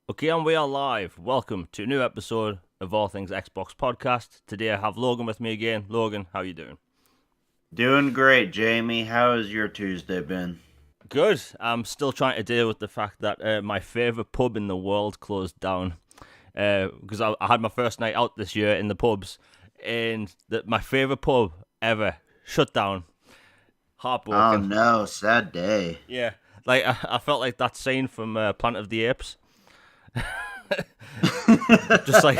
Okay, and we are live. Welcome to a new episode of All Things Xbox Podcast. Today I have Logan with me again. Logan, how you doing? Doing great, Jamie. How has your Tuesday been? Good. I'm still trying to deal with the fact that my favourite pub in the world closed down because I had my first night out this year in the pubs, and my favourite pub ever shut down. Oh Heartbroken. no, sad day. Yeah, like I felt like that scene from Planet of the Apes. Just like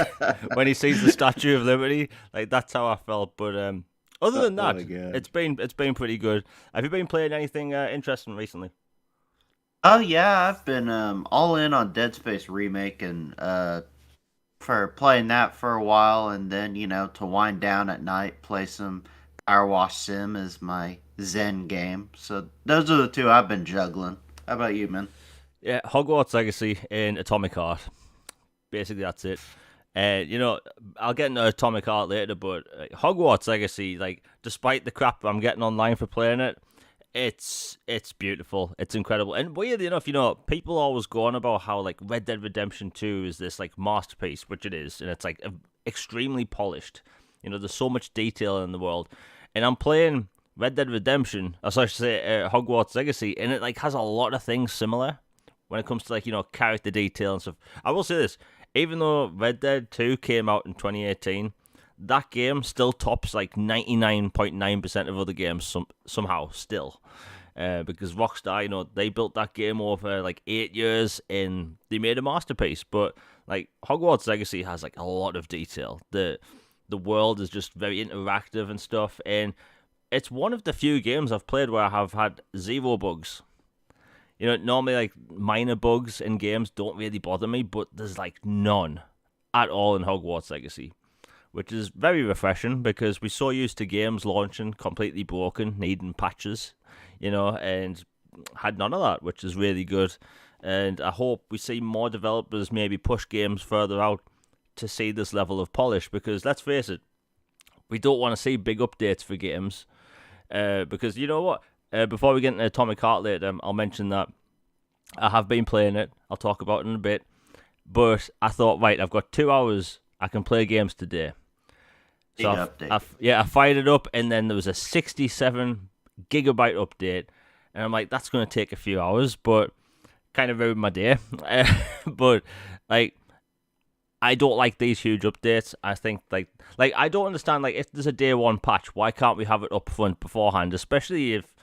when he sees the Statue of Liberty, like that's how I felt. But other Oh than my that, god. it's been pretty good. Have you been playing anything interesting recently? Oh yeah, I've been all in on Dead Space remake and for playing that for a while, and then to wind down at night play some Power Wash Sim as my Zen game. So those are the two I've been juggling. How about you, man? Yeah, Hogwarts Legacy in Atomic Heart. Basically, that's it. I'll get into Atomic Heart later, but Hogwarts Legacy, like, despite the crap I'm getting online for playing it, it's beautiful. It's incredible. And weirdly enough, people always go on about how like Red Dead Redemption 2 is this like masterpiece, which it is, and it's like extremely polished. There's so much detail in the world. And I'm playing Red Dead Redemption, or so I should say Hogwarts Legacy, and it like has a lot of things similar when it comes to like, character detail and stuff. I will say this, even though Red Dead 2 came out in 2018, that game still tops like 99.9% of other games somehow still. Because Rockstar, they built that game over like 8 years and they made a masterpiece. But like Hogwarts Legacy has like a lot of detail. The world is just very interactive and stuff, and it's one of the few games I've played where I have had zero bugs. Normally like minor bugs in games don't really bother me, but there's like none at all in Hogwarts Legacy, which is very refreshing because we're so used to games launching completely broken, needing patches, and had none of that, which is really good. And I hope we see more developers maybe push games further out to see this level of polish because let's face it, we don't want to see big updates for games because you know what? Before we get into Atomic Heart later, I'll mention that I have been playing it. I'll talk about it in a bit. But I thought, right, I've got 2 hours. I can play games today. So Big update. I fired it up, and then there was a 67 gigabyte update, and I'm like, that's going to take a few hours, but kind of ruined my day. But like, I don't like these huge updates. I think like I don't understand like if there's a day one patch, why can't we have it up front beforehand? Especially if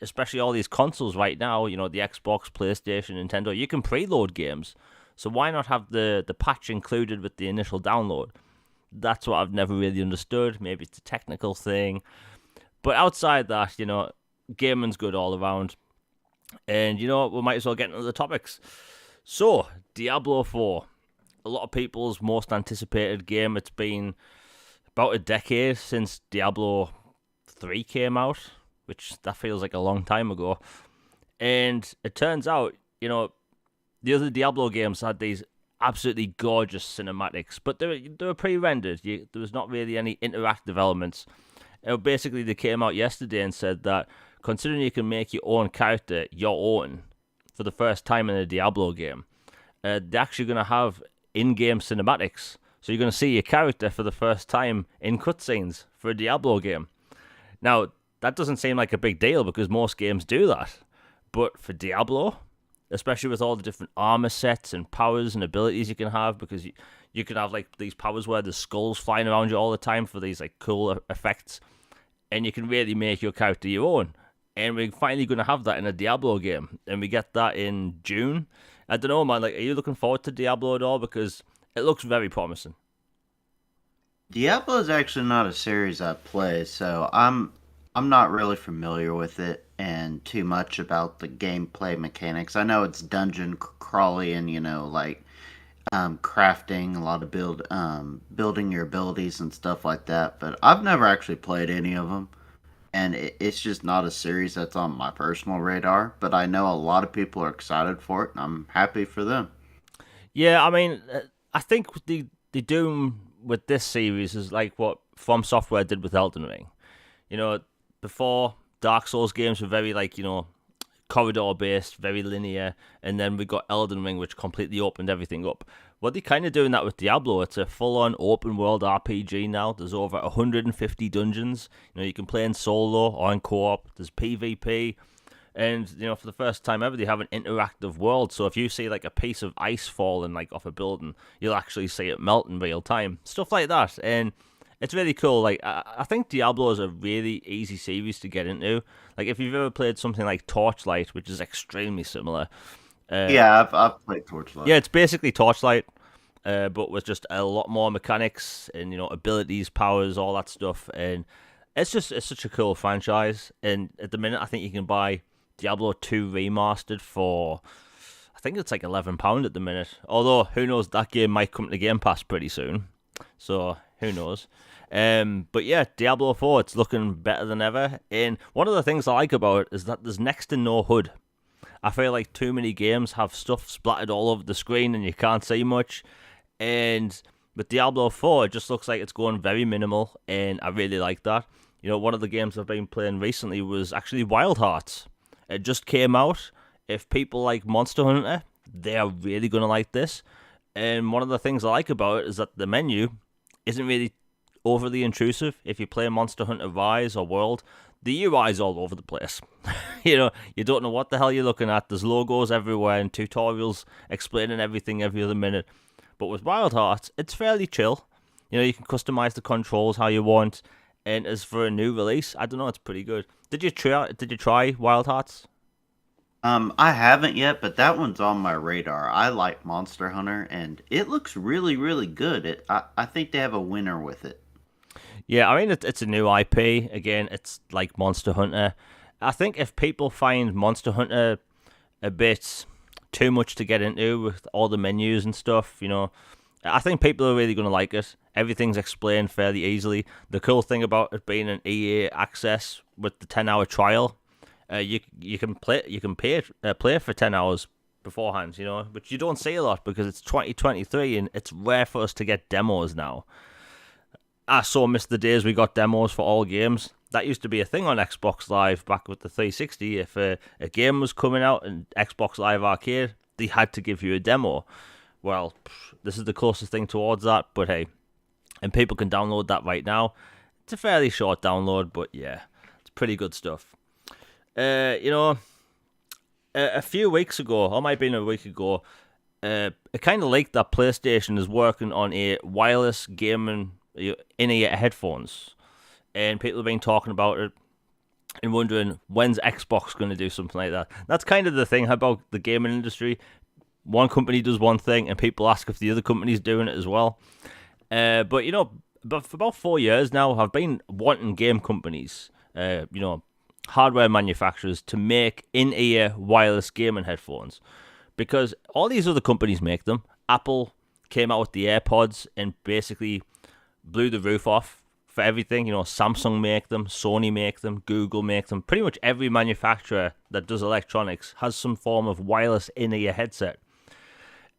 especially all these consoles right now, the Xbox, PlayStation, Nintendo, you can preload games. So why not have the patch included with the initial download? That's what I've never really understood. Maybe it's a technical thing. But outside that, gaming's good all around. And we might as well get into the topics. So, Diablo 4. A lot of people's most anticipated game. It's been about a decade since Diablo 3 came out, which that feels like a long time ago. And it turns out, the other Diablo games had these absolutely gorgeous cinematics, but they were pre-rendered. There was not really any interactive elements. Basically, they came out yesterday and said that considering you can make your own character your own for the first time in a Diablo game, they're actually going to have in-game cinematics. So you're going to see your character for the first time in cutscenes for a Diablo game. Now, that doesn't seem like a big deal because most games do that. But for Diablo, especially with all the different armor sets and powers and abilities you can have, because you can have like these powers where there's skulls flying around you all the time for these like cool effects, and you can really make your character your own. And we're finally going to have that in a Diablo game, and we get that in June. I don't know, man. Like, are you looking forward to Diablo at all? Because it looks very promising. Diablo is actually not a series I play, so I'm not really familiar with it and too much about the gameplay mechanics. I know it's dungeon crawly and like crafting, a lot of building your abilities and stuff like that. But I've never actually played any of them, and it's just not a series that's on my personal radar. But I know a lot of people are excited for it, and I'm happy for them. Yeah, I mean, I think the Doom with this series is like what From Software did with Elden Ring. You know, before Dark Souls games were very like corridor based, very linear, and then we got Elden Ring, which completely opened everything up. Well, they're kind of doing that with Diablo. It's a full-on open-world RPG now. There's over 150 dungeons. You can play in solo or in co-op. There's PvP. And, for the first time ever, they have an interactive world. So if you see, like, a piece of ice falling, like, off a building, you'll actually see it melt in real time. Stuff like that. And it's really cool. Like, I think Diablo is a really easy series to get into. Like, if you've ever played something like Torchlight, which is extremely similar. Yeah, I've played Torchlight. Yeah, it's basically Torchlight, but with just a lot more mechanics and, abilities, powers, all that stuff. And it's such a cool franchise. And at the minute, I think you can buy Diablo 2 Remastered for, I think it's like £11 at the minute. Although, who knows, that game might come to Game Pass pretty soon. So, who knows. But yeah, Diablo 4, it's looking better than ever. And one of the things I like about it is that there's next to no HUD. I feel like too many games have stuff splattered all over the screen and you can't see much. And with Diablo 4, it just looks like it's going very minimal, and I really like that. One of the games I've been playing recently was actually Wild Hearts. It just came out. If people like Monster Hunter, they are really going to like this. And one of the things I like about it is that the menu isn't really overly intrusive. If you play Monster Hunter Rise or World, the UI is all over the place. You don't know what the hell you're looking at. There's logos everywhere and tutorials explaining everything every other minute. But with Wild Hearts, it's fairly chill. You can customize the controls how you want. And as for a new release, I don't know, it's pretty good. Did you try Wild Hearts? I haven't yet, but that one's on my radar. I like Monster Hunter, and it looks really, really good. I think they have a winner with it. Yeah, I mean, it's a new IP. Again, it's like Monster Hunter. I think if people find Monster Hunter a bit too much to get into with all the menus and stuff, I think people are really going to like it. Everything's explained fairly easily. The cool thing about it being an EA access with the 10-hour trial, you can play for 10 hours beforehand, but you don't see a lot because it's 2023 and it's rare for us to get demos now. I so miss the days we got demos for all games. That used to be a thing on Xbox Live back with the 360. If a game was coming out in Xbox Live Arcade, they had to give you a demo. Well, this is the closest thing towards that, but hey, and people can download that right now. It's a fairly short download, but yeah, it's pretty good stuff. A few weeks ago, or might have been a week ago, it kind of leaked that PlayStation is working on a wireless gaming in-ear headphones, and people have been talking about it and wondering when's Xbox going to do something like that. That's kind of the thing about the gaming industry. One company does one thing, and people ask if the other company's doing it as well. But for about 4 years now, I've been wanting game companies, hardware manufacturers, to make in-ear wireless gaming headphones, because all these other companies make them. Apple came out with the AirPods and basically blew the roof off for everything. Samsung make them, Sony make them, Google make them. Pretty much every manufacturer that does electronics has some form of wireless in-ear headset.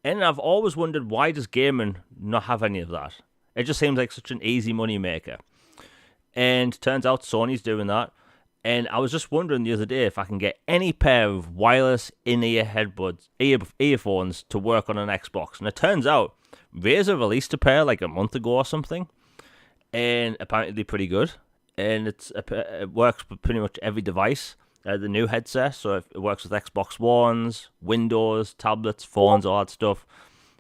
And I've always wondered, why does gaming not have any of that? It just seems like such an easy money maker. And turns out Sony's doing that. And I was just wondering the other day if I can get any pair of wireless in-ear earphones to work on an Xbox. And it turns out Razer released a pair like a month ago or something, and apparently they're pretty good. And it works with pretty much every device. The new headset, so it works with Xbox Ones, Windows, tablets, phones, all that stuff.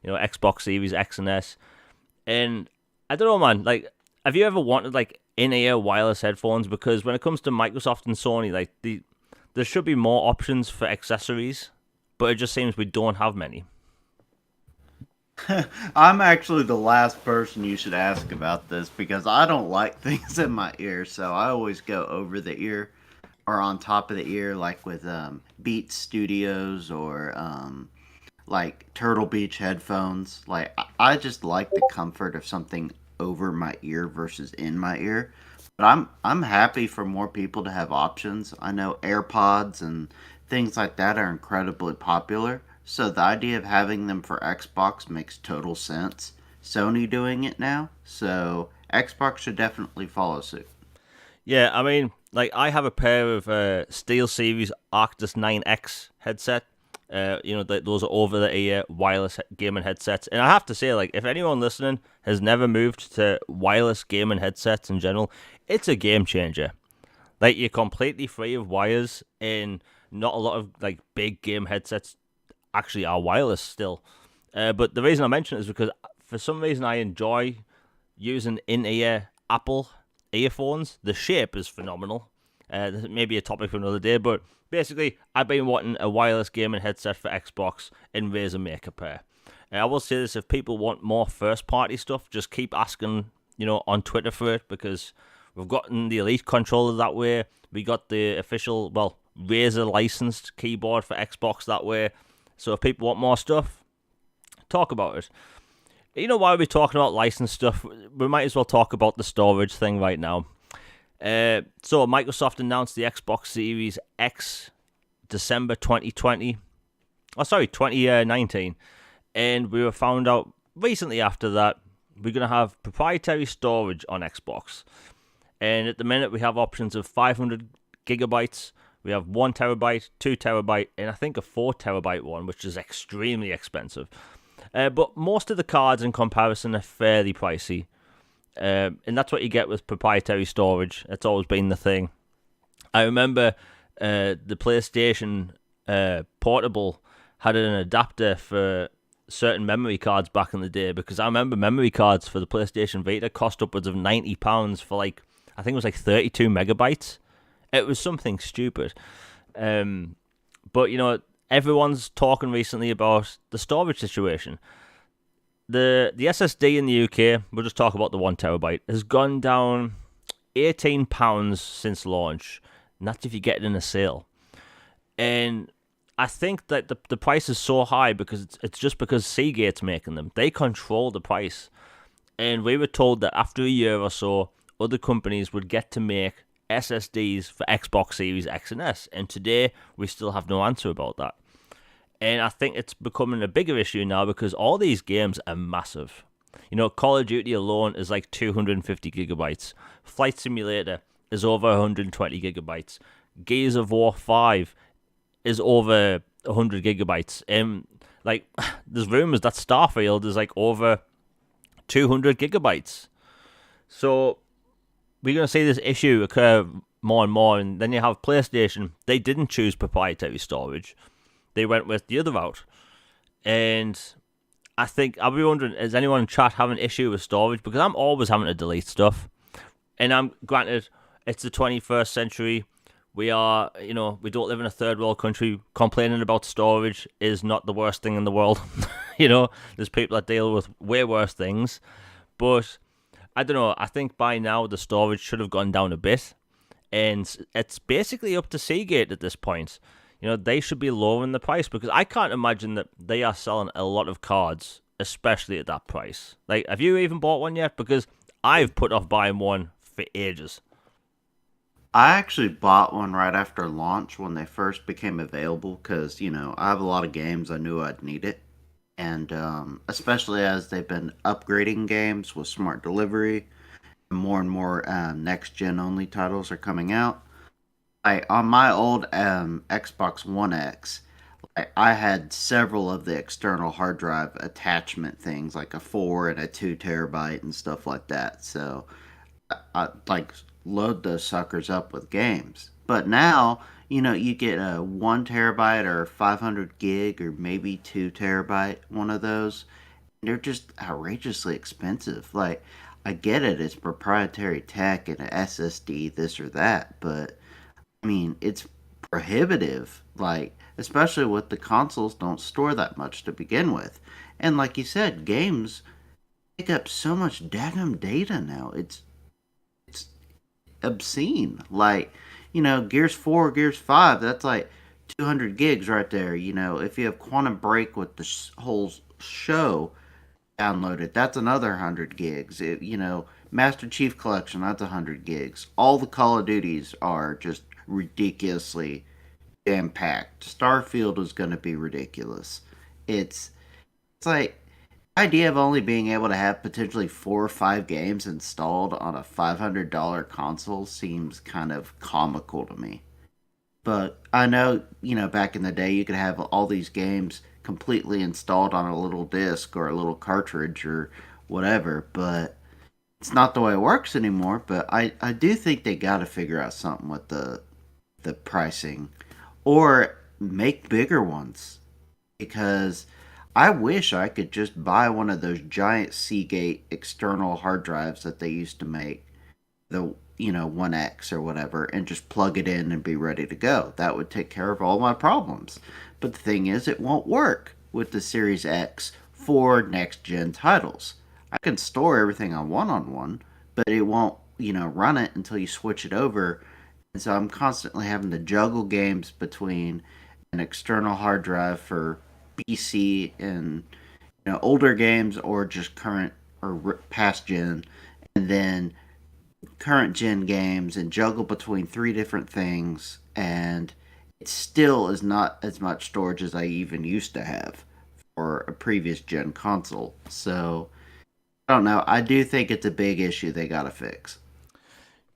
Xbox Series X and S. And I don't know, man. Like, have you ever wanted like in-ear wireless headphones? Because when it comes to Microsoft and Sony, like there should be more options for accessories, but it just seems we don't have many. I'm actually the last person you should ask about this because I don't like things in my ear, so I always go over the ear or on top of the ear, like with Beats Studios or like Turtle Beach headphones. Like I just like the comfort of something over my ear versus in my ear. But I'm happy for more people to have options. I know AirPods and things like that are incredibly popular. So the idea of having them for Xbox makes total sense. Sony doing it now, so Xbox should definitely follow suit. Yeah, I mean, like I have a pair of SteelSeries Arctis 9X headset. Those are over the ear wireless gaming headsets. And I have to say, like, if anyone listening has never moved to wireless gaming headsets in general, it's a game changer. Like, you're completely free of wires, and not a lot of like big game headsets actually are wireless still. But the reason I mention it is because for some reason I enjoy using in-ear Apple earphones. The shape is phenomenal. Maybe a topic for another day, but basically, I've been wanting a wireless gaming headset for Xbox, and Razer make a pair. I will say this: if people want more first-party stuff, just keep asking, on Twitter for it, because we've gotten the Elite controller that way. We got the official, Razer licensed keyboard for Xbox that way. So if people want more stuff, talk about it. Why we're talking about licensed stuff? We might as well talk about the storage thing right now. So Microsoft announced the Xbox Series X December 2020. Oh, sorry, 2019. And we were found out recently after that we're going to have proprietary storage on Xbox. And at the minute we have options of 500 gigabytes. We have 1 terabyte, 2 terabyte, and I think a 4 terabyte one, which is extremely expensive. But most of the cards in comparison are fairly pricey. And that's what you get with proprietary storage. That's always been the thing. I remember the PlayStation Portable had an adapter for certain memory cards back in the day, because I remember memory cards for the PlayStation Vita cost upwards of £90 for I think it was 32 megabytes. It was something stupid. But everyone's talking recently about the storage situation. The SSD in the UK, we'll just talk about the 1 terabyte, has gone down £18 since launch. And that's if you get it in a sale. And I think that the price is so high because it's just because Seagate's making them. They control the price. And we were told that after a year or so, other companies would get to make SSDs for Xbox Series X and S. And today, we still have no answer about that. And I think it's becoming a bigger issue now because all these games are massive. Call of Duty alone is 250 gigabytes. Flight Simulator is over 120 gigabytes. Gears of War 5 is over 100 gigabytes. There's rumors that Starfield is over 200 gigabytes. So we're going to see this issue occur more and more. And then you have PlayStation. They didn't choose proprietary storage. They went with the other route. And I think, I'll be wondering, is anyone in chat having an issue with storage? Because I'm always having to delete stuff. And I'm granted, it's the 21st century. We are, we don't live in a third world country. Complaining about storage is not the worst thing in the world. There's people that deal with way worse things. But I don't know. I think by now the storage should have gone down a bit. And it's basically up to Seagate at this point. They should be lowering the price, because I can't imagine that they are selling a lot of cards, especially at that price. Have you even bought one yet? Because I've put off buying one for ages. I actually bought one right after launch when they first became available because, I have a lot of games I knew I'd need it. And especially as they've been upgrading games with smart delivery, more and more next-gen only titles are coming out. On my old Xbox One X, I had several of the external hard drive attachment things, like a 4 and a 2 terabyte and stuff like that. So I load those suckers up with games. But now, you get a 1 terabyte or 500 gig or maybe 2 terabyte one of those. They're just outrageously expensive. I get it, it's proprietary tech and an SSD, this or that, but I mean, it's prohibitive. Especially with the consoles don't store that much to begin with. And like you said, games take up so much daggum data now. It's obscene. Gears 4, Gears 5, that's 200 gigs right there. If you have Quantum Break with the whole show downloaded, that's another 100 gigs. Master Chief Collection, that's 100 gigs. All the Call of Duties are just ridiculously jam-packed. Starfield is going to be ridiculous. It's idea of only being able to have potentially 4 or 5 games installed on a $500 console seems kind of comical to me. But I know, back in the day, you could have all these games completely installed on a little disc or a little cartridge or whatever, but it's not the way it works anymore. But I do think they got to figure out something with the pricing or make bigger ones because I wish I could just buy one of those giant Seagate external hard drives that they used to make, the 1X or whatever, and just plug it in and be ready to go. That would take care of all my problems. But the thing is, it won't work with the Series X for next gen titles. I can store everything on one, but it won't, run it until you switch it over. And so I'm constantly having to juggle games between an external hard drive for PC and older games or just current or past gen, and then current gen games and juggle between 3 different things, and it still is not as much storage as I even used to have for a previous gen console. So I don't know. I do think it's a big issue they got to fix.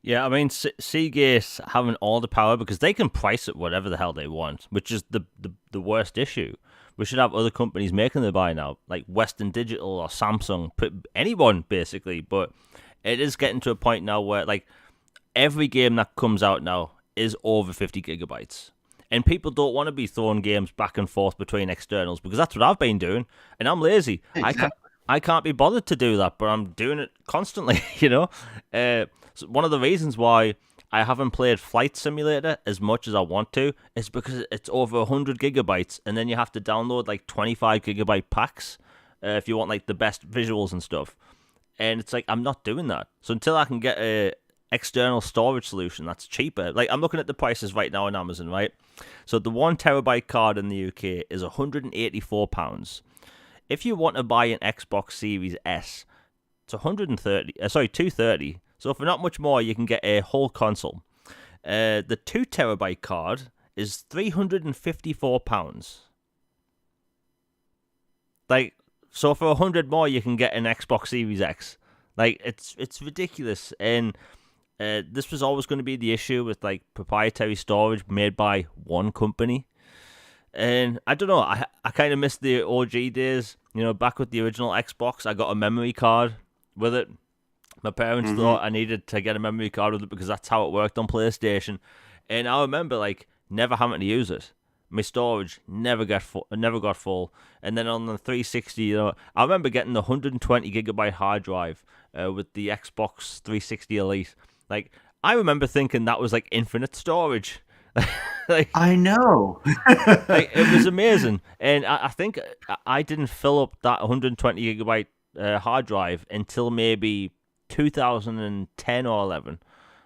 Yeah, I mean, Seagate having all the power because they can price it whatever the hell they want, which is the worst issue. We should have other companies making the buy now, like Western Digital or Samsung, anyone basically. But it is getting to a point now where like every game that comes out now is over 50 gigabytes. And people don't want to be throwing games back and forth between externals because that's what I've been doing. And I'm lazy. Exactly. I can't be bothered to do that, but I'm doing it constantly, you know? So one of the reasons why I haven't played Flight Simulator as much as I want to is because it's over 100 gigabytes, and then you have to download like 25 gigabyte packs if you want like the best visuals and stuff. And it's like, I'm not doing that. So until I can get a external storage solution that's cheaper, like I'm looking at the prices right now on Amazon, right? So the 1 terabyte card in the UK is £184. If you want to buy an Xbox Series S, it's 230. So for not much more, you can get a whole console. The 2 terabyte card is £354. Like, so for 100 more, you can get an Xbox Series X. Like, it's ridiculous. And this was always going to be the issue with like proprietary storage made by one company. And I don't know, I kind of miss the OG days. Back with the original Xbox, I got a memory card with it. My parents thought I needed to get a memory card with it because that's how it worked on PlayStation. And I remember like never having to use it. My storage never got full. And then on the 360, I remember getting the 120 gigabyte hard drive with the Xbox 360 Elite. Like, I remember thinking that was like infinite storage. Like, I know. like, it was amazing. And I think I didn't fill up that 120 gigabyte hard drive until maybe 2010 or 11.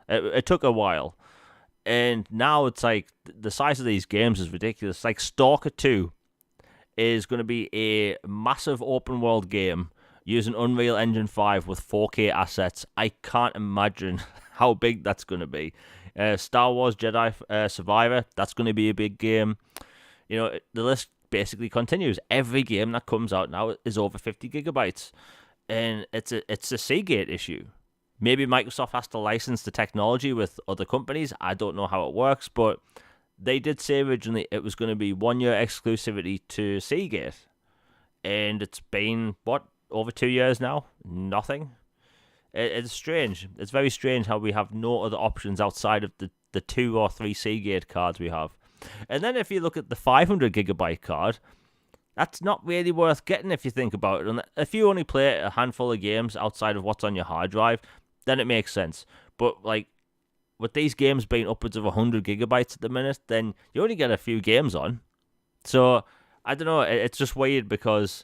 It took a while. And now it's like the size of these games is ridiculous. Like Stalker 2 is going to be a massive open world game using Unreal Engine 5 with 4K assets. I can't imagine how big that's going to be. Star Wars Jedi Survivor, that's going to be a big game. The list basically continues. Every game that comes out now is over 50 gigabytes. And it's a Seagate issue. Maybe Microsoft has to license the technology with other companies. I don't know how it works, but they did say originally it was going to be 1 year exclusivity to Seagate. And it's been, over 2 years now? Nothing. It's strange. It's very strange how we have no other options outside of the 2 or 3 Seagate cards we have. And then if you look at the 500 gigabyte card, that's not really worth getting if you think about it. And if you only play a handful of games outside of what's on your hard drive, then it makes sense. But like with these games being upwards of 100 gigabytes at the minute, then you only get a few games on. So I don't know. It's just weird because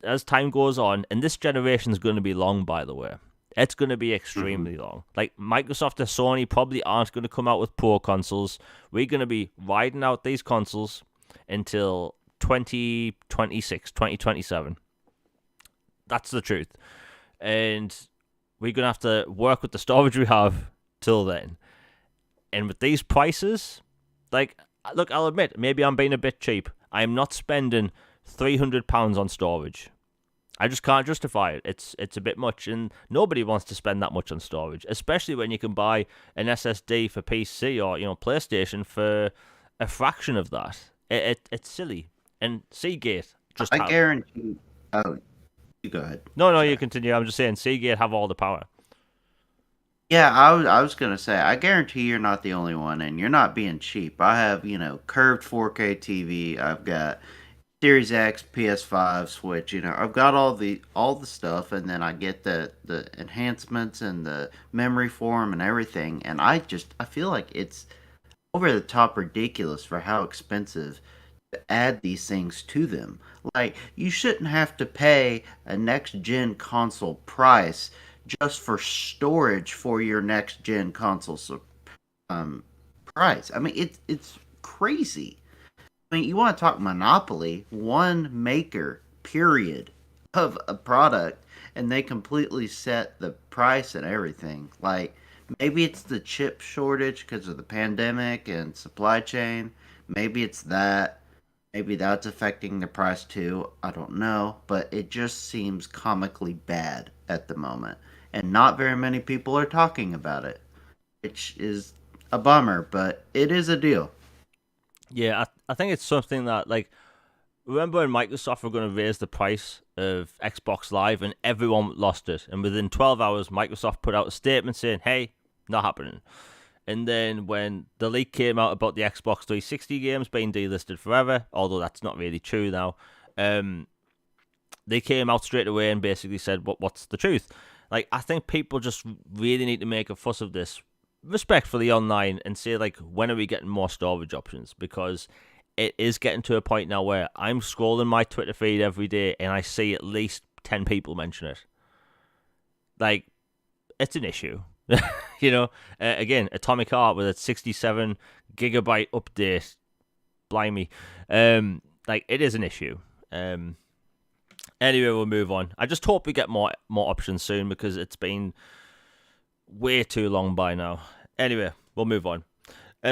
as time goes on, and this generation is going to be long, by the way. It's going to be extremely long. Like Microsoft and Sony probably aren't going to come out with pro consoles. We're going to be riding out these consoles until 2026, 2027. That's the truth. And we're going to have to work with the storage we have till then. And with these prices, like, look, I'll admit, maybe I'm being a bit cheap. I am not spending £300 on storage. I just can't justify it. It's a bit much, and nobody wants to spend that much on storage, especially when you can buy an SSD for PC or PlayStation for a fraction of that. It's silly. And Seagate just I have guarantee. Oh, you go ahead. no, you Sorry. continue. I'm just saying Seagate have all the power. Yeah, I was gonna say, I guarantee you're not the only one, and you're not being cheap. I have, curved 4K TV. I've got Series X, PS5, Switch. I've got all the stuff, and then I get the enhancements and the memory for 'em and everything. And I feel like it's over the top ridiculous for how expensive to add these things to them. Like, you shouldn't have to pay a next gen console price just for storage for your next gen console um, price. I mean, it's crazy. I mean, you want to talk monopoly? One maker, period, of a product, and they completely set the price and everything. Like, maybe it's the chip shortage because of the pandemic and supply chain. Maybe it's that. Maybe that's affecting the price too. I don't know. But it just seems comically bad at the moment. And not very many people are talking about it, which is a bummer, but it is a deal. Yeah, I think it's something that, like, remember when Microsoft were going to raise the price of Xbox Live and everyone lost it, and within 12 hours Microsoft put out a statement saying, "Hey, not happening." And then when the leak came out about the Xbox 360 games being delisted forever, although that's not really true now, um, they came out straight away and basically said, "What's the truth?" Like, I think people just really need to make a fuss of this respectfully online and say, like, when are we getting more storage options? Because it is getting to a point now where I'm scrolling my Twitter feed every day and I see at least 10 people mention it. Like, it's an issue. Again, Atomic Heart with a 67 gigabyte update. Blimey. Like, it is an issue. Anyway, we'll move on. I just hope we get more options soon because it's been way too long by now. Anyway, we'll move on.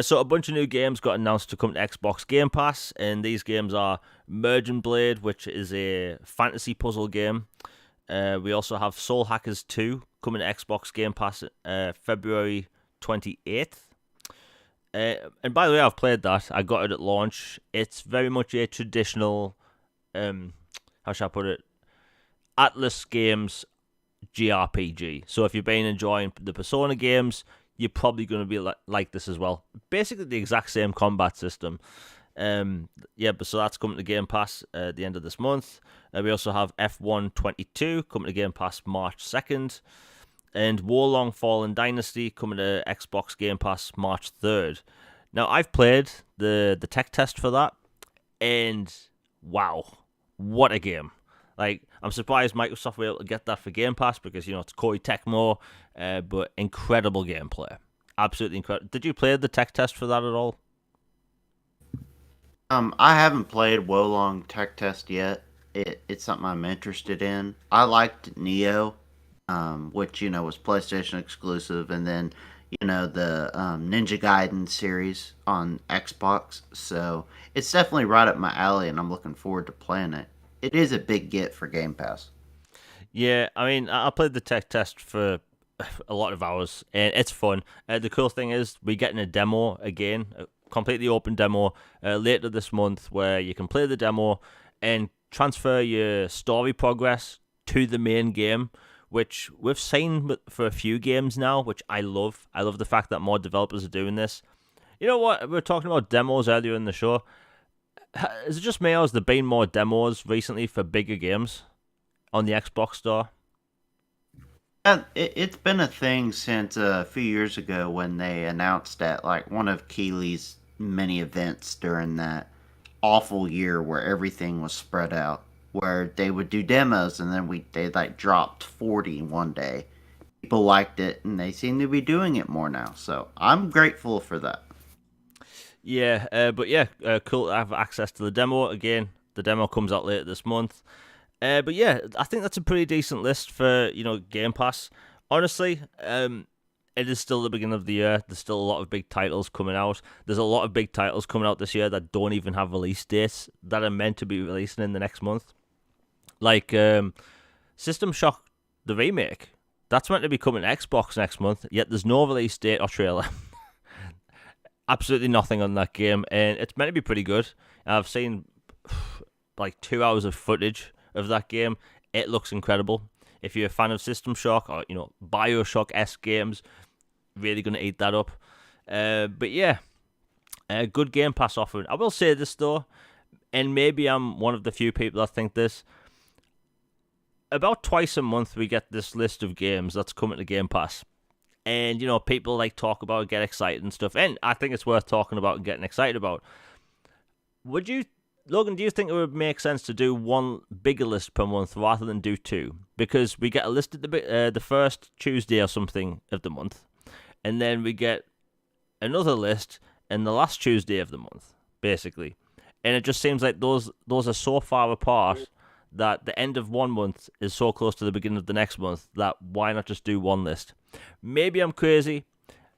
So a bunch of new games got announced to come to Xbox Game Pass, and these games are Merging Blade, which is a fantasy puzzle game. We also have Soul Hackers 2 coming to Xbox Game Pass February 28th. And by the way, I've played that. I got it at launch. It's very much a traditional, how shall I put it, Atlas Games JRPG. So if you've been enjoying the Persona games, you're probably going to be like this as well. Basically the exact same combat system. But so that's coming to Game Pass at the end of this month. We also have F1 22 coming to Game Pass March 2nd. And Warlong Fallen Dynasty coming to Xbox Game Pass March 3rd. Now, I've played the tech test for that, and wow, what a game. Like, I'm surprised Microsoft were able to get that for Game Pass because, it's Koei Tecmo, but incredible gameplay. Absolutely incredible. Did you play the tech test for that at all? I haven't played Wolong Tech Test yet. It's something I'm interested in. I liked Neo, which was PlayStation exclusive, and then the Ninja Gaiden series on Xbox. So it's definitely right up my alley, and I'm looking forward to playing it. It is a big get for Game Pass. Yeah, I mean, I played the tech test for a lot of hours, and it's fun. The cool thing is we're getting a demo again, a completely open demo later this month, where you can play the demo and transfer your story progress to the main game, which we've seen for a few games now, which I love. I love the fact that more developers are doing this. You know what? We were talking about demos earlier in the show. Is it just me, or has there been more demos recently for bigger games on the Xbox store? It's been a thing since a few years ago when they announced at like one of Keeley's many events during that awful year where everything was spread out, where they would do demos and then they like dropped 40 one day. People liked it and they seem to be doing it more now. So I'm grateful for that. Yeah, cool to have access to the demo again. The demo comes out later this month. But yeah, I think that's a pretty decent list for Game Pass. Honestly, it is still the beginning of the year. There's still a lot of big titles coming out. There's a lot of big titles coming out this year that don't even have release dates that are meant to be releasing in the next month. Like System Shock, the remake, that's meant to be coming to Xbox next month, yet there's no release date or trailer. Absolutely nothing on that game, and it's meant to be pretty good. I've seen like 2 hours of footage of that game. It looks incredible. If you're a fan of System Shock or, Bioshock-esque games, really going to eat that up. But yeah, a good Game Pass offering. I will say this though, and maybe I'm one of the few people that think this. About twice a month we get this list of games that's coming to Game Pass. And, people like talk about it, get excited and stuff. And I think it's worth talking about and getting excited about. Logan, do you think it would make sense to do one bigger list per month rather than do two? Because we get a list at the first Tuesday or something of the month. And then we get another list in the last Tuesday of the month, basically. And it just seems like those are so far apart that the end of one month is so close to the beginning of the next month that why not just do one list? Maybe I'm crazy.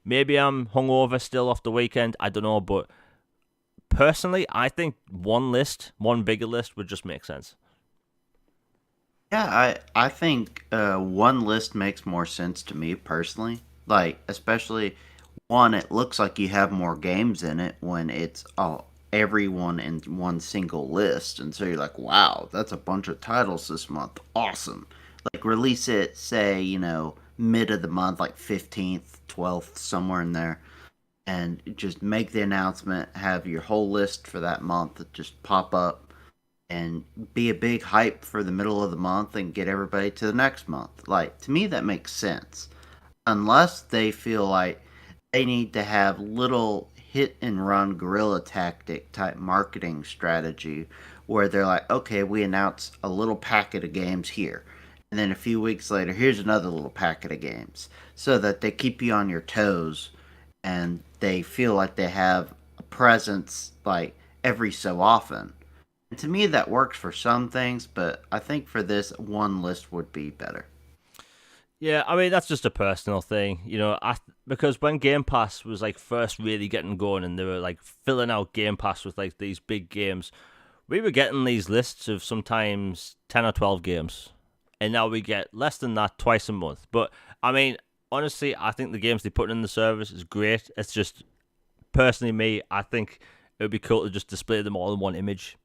Maybe I'm hungover still off the weekend. I don't know, but personally, I think one bigger list would just make sense. Yeah, I think one list makes more sense to me personally. Like, especially one, it looks like you have more games in it when it's everyone in one single list, and so you're like, wow, that's a bunch of titles this month. Awesome. Like, release it, say, mid of the month, like 15th, 12th, somewhere in there, and just make the announcement, have your whole list for that month just pop up, and be a big hype for the middle of the month and get everybody to the next month. Like, to me, that makes sense. Unless they feel like they need to have little hit and run guerrilla tactic type marketing strategy where they're like, okay, we announce a little packet of games here, and then a few weeks later, here's another little packet of games, so that they keep you on your toes and they feel like they have a presence like every so often. And to me, that works for some things, but I think for this, one list would be better. Yeah, I mean, that's just a personal thing, because when Game Pass was like first really getting going and they were like filling out Game Pass with like these big games, we were getting these lists of sometimes 10 or 12 games. And now we get less than that twice a month. But I mean, honestly, I think the games they put in the service is great. It's just, personally me, I think it would be cool to just display them all in one image.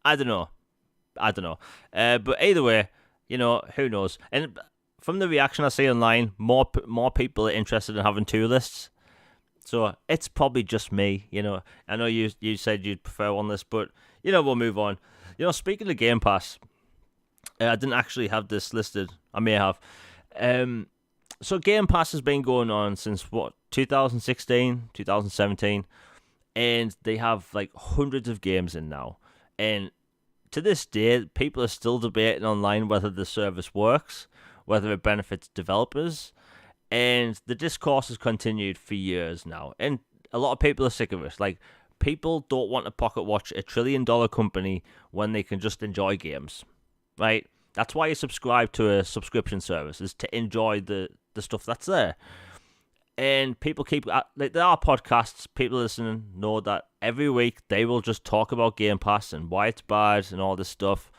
I don't know. But either way, who knows? And from the reaction I see online, more people are interested in having two lists. So it's probably just me, I know you said you'd prefer one list, but, we'll move on. Speaking of Game Pass, I didn't actually have this listed. I may have. So Game Pass has been going on since, 2016, 2017, and they have, like, hundreds of games in now. And to this day, people are still debating online whether the service works, whether it benefits developers, and the discourse has continued for years now. And a lot of people are sick of it. Like, people don't want to pocket watch a $1 trillion company when they can just enjoy games, right? That's why you subscribe to a subscription service, is to enjoy the stuff that's there. And people there are podcasts, people listening know that every week they will just talk about Game Pass and why it's bad and all this stuff.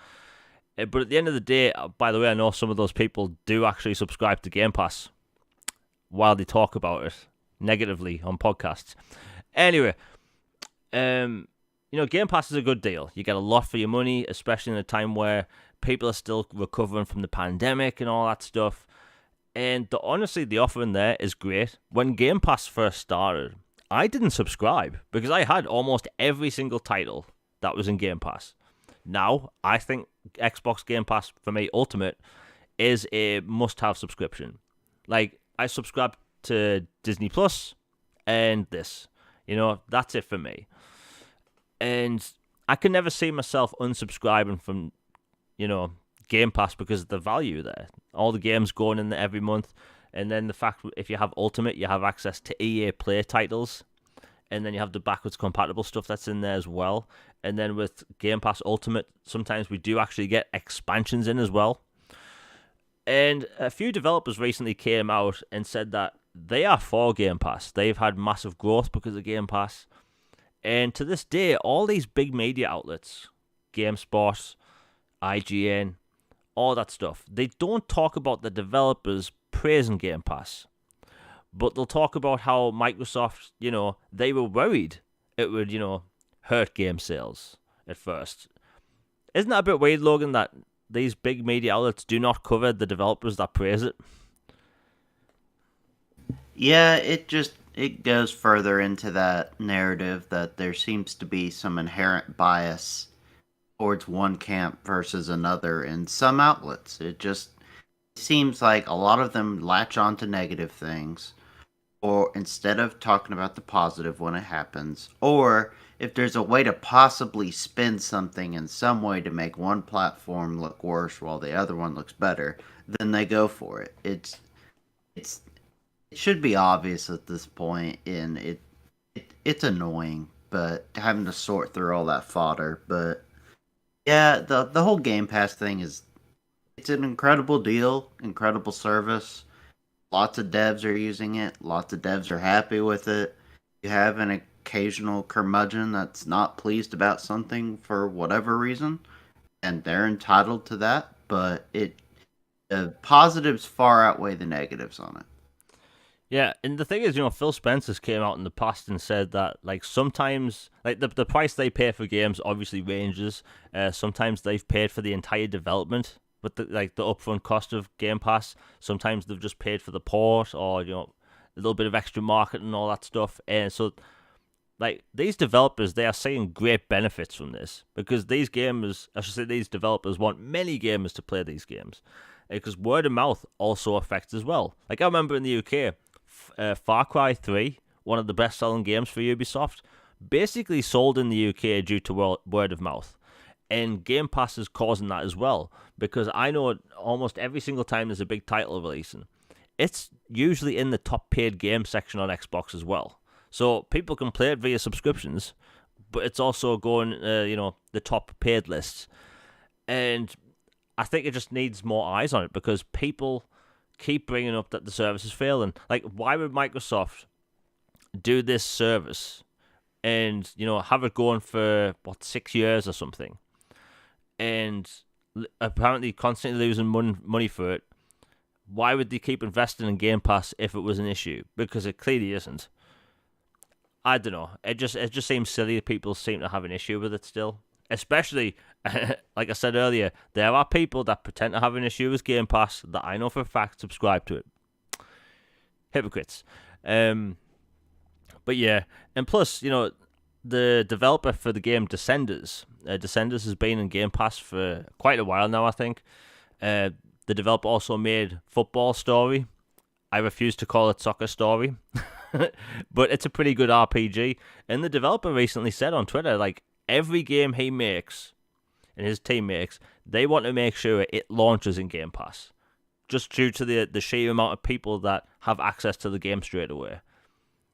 But at the end of the day, by the way, I know some of those people do actually subscribe to Game Pass while they talk about it negatively on podcasts. Anyway, Game Pass is a good deal. You get a lot for your money, especially in a time where people are still recovering from the pandemic and all that stuff. And honestly, the offering there is great. When Game Pass first started, I didn't subscribe because I had almost every single title that was in Game Pass. Now, I think Xbox Game Pass, for me, Ultimate, is a must-have subscription. Like, I subscribe to Disney Plus and this. That's it for me. And I can never see myself unsubscribing from, Game Pass because of the value there. All the games going in there every month. And then the fact, if you have Ultimate, you have access to EA Play titles. And then you have the backwards compatible stuff that's in there as well. And then with Game Pass Ultimate, sometimes we do actually get expansions in as well. And a few developers recently came out and said that they are for Game Pass. They've had massive growth because of Game Pass. And to this day, all these big media outlets, GameSpot, IGN, all that stuff. They don't talk about the developers praising Game Pass, but they'll talk about how Microsoft, they were worried it would, hurt game sales at first. Isn't that a bit weird, Logan, that these big media outlets do not cover the developers that praise it? Yeah, it goes further into that narrative that there seems to be some inherent bias towards one camp versus another in some outlets. It just seems like a lot of them latch on to negative things, or instead of talking about the positive when it happens, or if there's a way to possibly spin something in some way to make one platform look worse while the other one looks better, then they go for it. It's it should be obvious at this point, and it's annoying, but having to sort through all that fodder. But yeah, the whole Game Pass thing is it's an incredible deal, incredible service. Lots of devs are using it. Lots of devs are happy with it. You have an occasional curmudgeon that's not pleased about something for whatever reason, and they're entitled to that. But the positives far outweigh the negatives on it. Yeah, and the thing is, Phil Spencer's came out in the past and said that, like, sometimes, like, the price they pay for games obviously ranges. Sometimes they've paid for the entire development, but the upfront cost of Game Pass. Sometimes they've just paid for the port or, a little bit of extra marketing and all that stuff. And so, like, these developers, they are seeing great benefits from this because these developers want many gamers to play these games. Because word of mouth also affects as well. Like, I remember in the UK, Far Cry 3, one of the best-selling games for Ubisoft, basically sold in the UK due to word of mouth. And Game Pass is causing that as well, because I know almost every single time there's a big title releasing, it's usually in the top paid game section on Xbox as well. So people can play it via subscriptions, but it's also going, the top paid lists. And I think it just needs more eyes on it because people keep bringing up that the service is failing. Like, why would Microsoft do this service and, have it going for, 6 years or something? And apparently constantly losing money for it. Why would they keep investing in Game Pass if it was an issue? Because it clearly isn't. I don't know. It just seems silly that people seem to have an issue with it still. Especially, like I said earlier, there are people that pretend to have an issue with Game Pass that I know for a fact subscribe to it. Hypocrites. But yeah, and plus, the developer for the game Descenders has been in Game Pass for quite a while now, I think. The developer also made Football Story. I refuse to call it Soccer Story. But it's a pretty good RPG. And the developer recently said on Twitter, like, every game he makes and his team makes, they want to make sure it launches in Game Pass. Just due to the sheer amount of people that have access to the game straight away.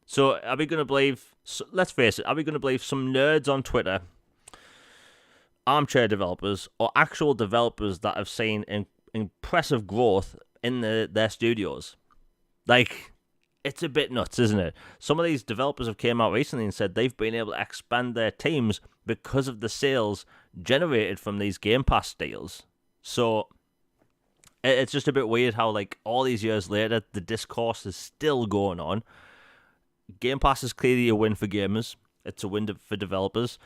So are we going to believe, let's face it, are we going to believe some nerds on Twitter, armchair developers, or actual developers that have seen impressive growth in their studios? Like, it's a bit nuts, isn't it? Some of these developers have came out recently and said they've been able to expand their teams because of the sales generated from these Game Pass deals. So it's just a bit weird how, like, all these years later, the discourse is still going on. Game Pass is clearly a win for gamers. It's a win for developers.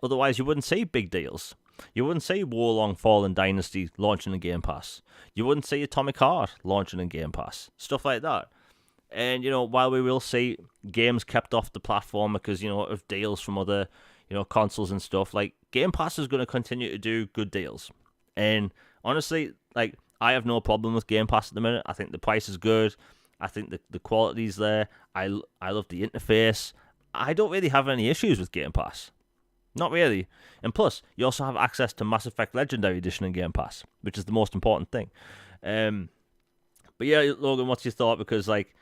Otherwise, you wouldn't see big deals. You wouldn't see Warlong Fallen Dynasty launching in Game Pass. You wouldn't see Atomic Heart launching in Game Pass. Stuff like that. And, while we will see games kept off the platform because, of deals from other, consoles and stuff, like, Game Pass is going to continue to do good deals. And honestly, like, I have no problem with Game Pass at the minute. I think the price is good. I think the quality's there. I love the interface. I don't really have any issues with Game Pass. Not really. And plus, you also have access to Mass Effect Legendary Edition in Game Pass, which is the most important thing. But yeah, Logan, what's your thought? Because, like,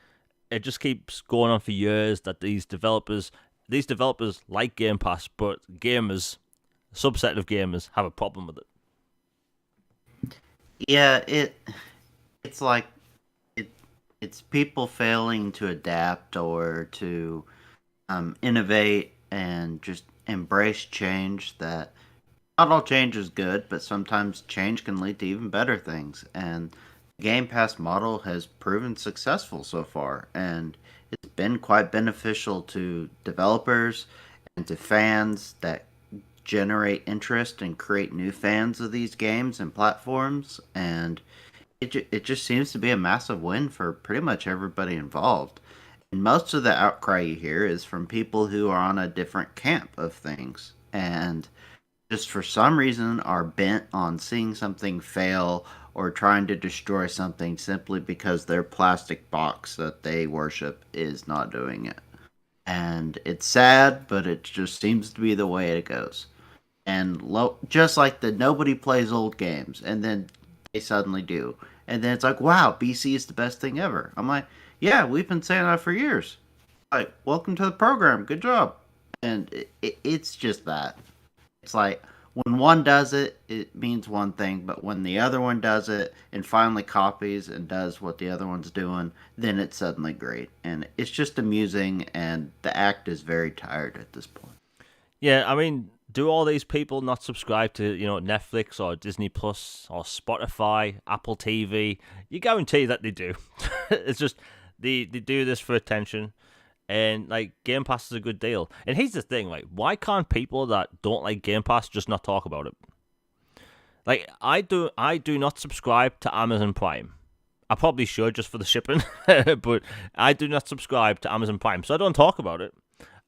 it just keeps going on for years that these developers like Game Pass, but gamers, a subset of gamers, have a problem with it. Yeah, it's like it's people failing to adapt or to innovate and just embrace change that Not all change is good, but sometimes change can lead to even better things. And the Game Pass model has proven successful so far, and it's been quite beneficial to developers and to fans that generate interest and create new fans of these games and platforms. And it just seems to be a massive win for pretty much everybody involved. And most of the outcry you hear is from people who are on a different camp of things. And just for some reason are bent on seeing something fail or trying to destroy something simply because their plastic box that they worship is not doing it. And it's sad, but it just seems to be the way it goes. And just like the nobody plays old games, and then they suddenly do. And then it's like, wow, BC is the best thing ever. I'm like, yeah, we've been saying that for years. Like, welcome to the program. Good job. And it's just that. It's like when one does it, it means one thing, but when the other one does it and finally copies and does what the other one's doing, then it's suddenly great. And it's just amusing, and the act is very tired at this point. Yeah, I mean, do all these people not subscribe to, Netflix or Disney Plus or Spotify, Apple TV? You guarantee that they do. It's just they do this for attention. And like Game Pass is a good deal. And here's the thing, like, why can't people that don't like Game Pass just not talk about it? Like I do not subscribe to Amazon Prime. I probably should just for the shipping, but I do not subscribe to Amazon Prime, so I don't talk about it.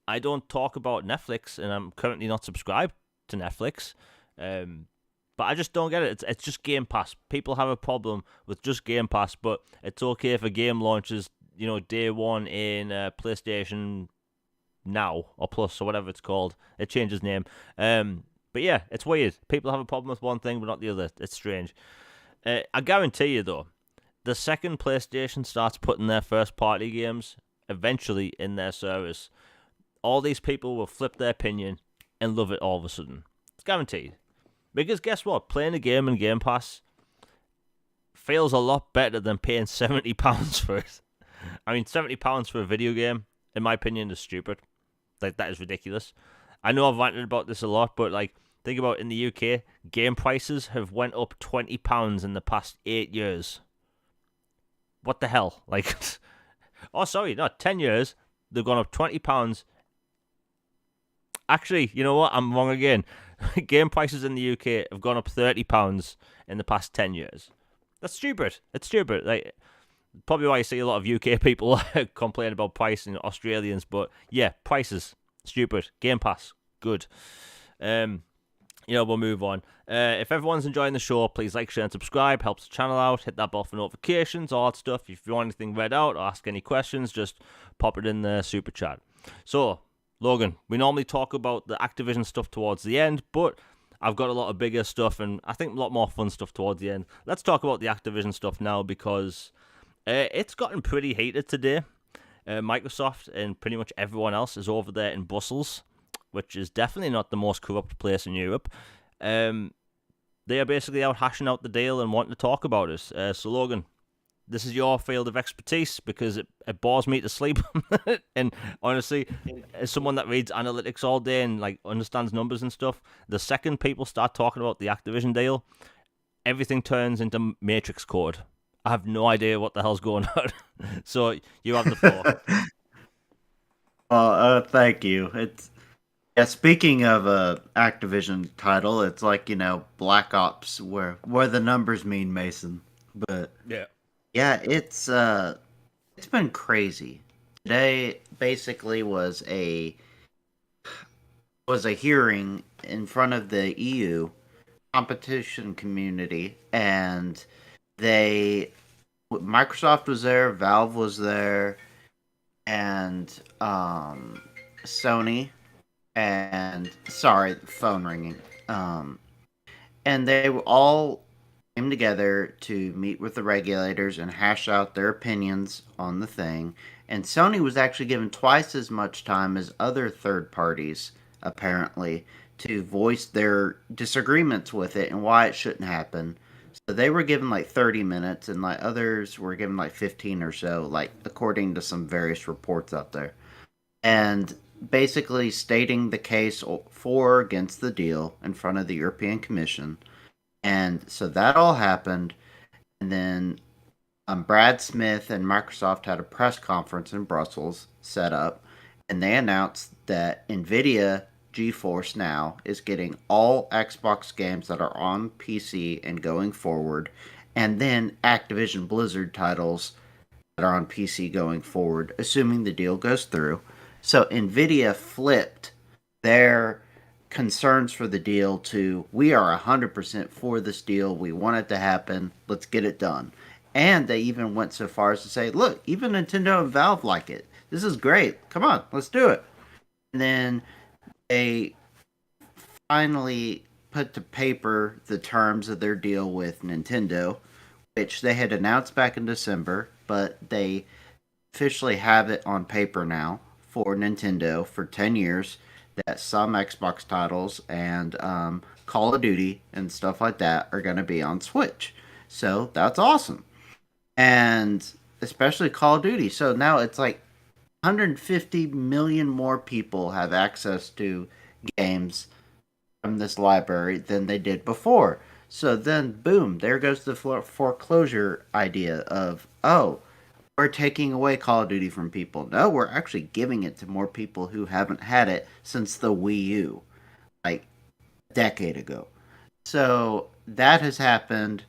I don't talk about Netflix, and I'm currently not subscribed to Netflix. Um, but I just don't get it. It's just Game Pass. People have a problem with just Game Pass, but it's okay if a game launches, day one in PlayStation Now or Plus or whatever it's called. It changes name. But yeah, it's weird. People have a problem with one thing, but not the other. It's strange. I guarantee you, though, the second PlayStation starts putting their first party games eventually in their service, all these people will flip their opinion and love it all of a sudden. It's guaranteed. Because guess what? Playing a game in Game Pass feels a lot better than paying £70 for it. I mean, £70 for a video game, in my opinion, is stupid. Like, that is ridiculous. I know I've ranted about this a lot, but like, think about in the UK, game prices have went up £20 in the past 8 years. What the hell? Like, oh, sorry, not 10 years. They've gone up £20. Actually, you know what? I'm wrong again. Game prices in the UK have gone up £30 in the past 10 years. That's stupid. It's stupid. Like, probably why you see a lot of UK people complain about pricing, Australians, but yeah, prices, stupid. Game Pass, good. We'll move on. If everyone's enjoying the show, please like, share, and subscribe. Helps the channel out. Hit that bell for notifications, all that stuff. If you want anything read out or ask any questions, just pop it in the super chat. So, Logan, we normally talk about the Activision stuff towards the end, but I've got a lot of bigger stuff and I think a lot more fun stuff towards the end. Let's talk about the Activision stuff now because it's gotten pretty heated today. Microsoft and pretty much everyone else is over there in Brussels, which is definitely not the most corrupt place in Europe. They are basically out hashing out the deal and wanting to talk about it. So, Logan, this is your field of expertise because it bores me to sleep. And honestly, as someone that reads analytics all day and like understands numbers and stuff, the second people start talking about the Activision deal, everything turns into Matrix code. I have no idea what the hell's going on. So you have the floor. Well, thank you. It's yeah. Speaking of Activision title, it's like Black Ops, where the numbers mean Mason. But Yeah. yeah, it's been crazy. Today basically was a hearing in front of the EU competition community, and they Microsoft was there, Valve was there, and Sony, and sorry, phone ringing. And they all came together to meet with the regulators and hash out their opinions on the thing. And Sony was actually given twice as much time as other third parties, apparently, to voice their disagreements with it and why it shouldn't happen. So they were given like 30 minutes, and like others were given like 15 or so, like according to some various reports out there. And basically stating the case for or against the deal in front of the European Commission. And so that all happened. And then Brad Smith and Microsoft had a press conference in Brussels set up, and they announced that NVIDIA GeForce Now is getting all Xbox games that are on PC and going forward, and then Activision Blizzard titles that are on PC going forward, assuming the deal goes through. So NVIDIA flipped their concerns for the deal to we are 100% for this deal. We want it to happen. Let's get it done. And they even went so far as to say, look, even Nintendo and Valve like it. This is great. Come on, let's do it. And then they finally put to paper the terms of their deal with Nintendo, which they had announced back in December, but they officially have it on paper now for Nintendo for 10 years that some Xbox titles and Call of Duty and stuff like that are going to be on Switch. So that's awesome. And especially Call of Duty. So now it's like 150 million more people have access to games from this library than they did before. So then, boom, there goes the foreclosure idea of, oh, we're taking away Call of Duty from people. No, we're actually giving it to more people who haven't had it since the Wii U, like a decade ago. So that has happened,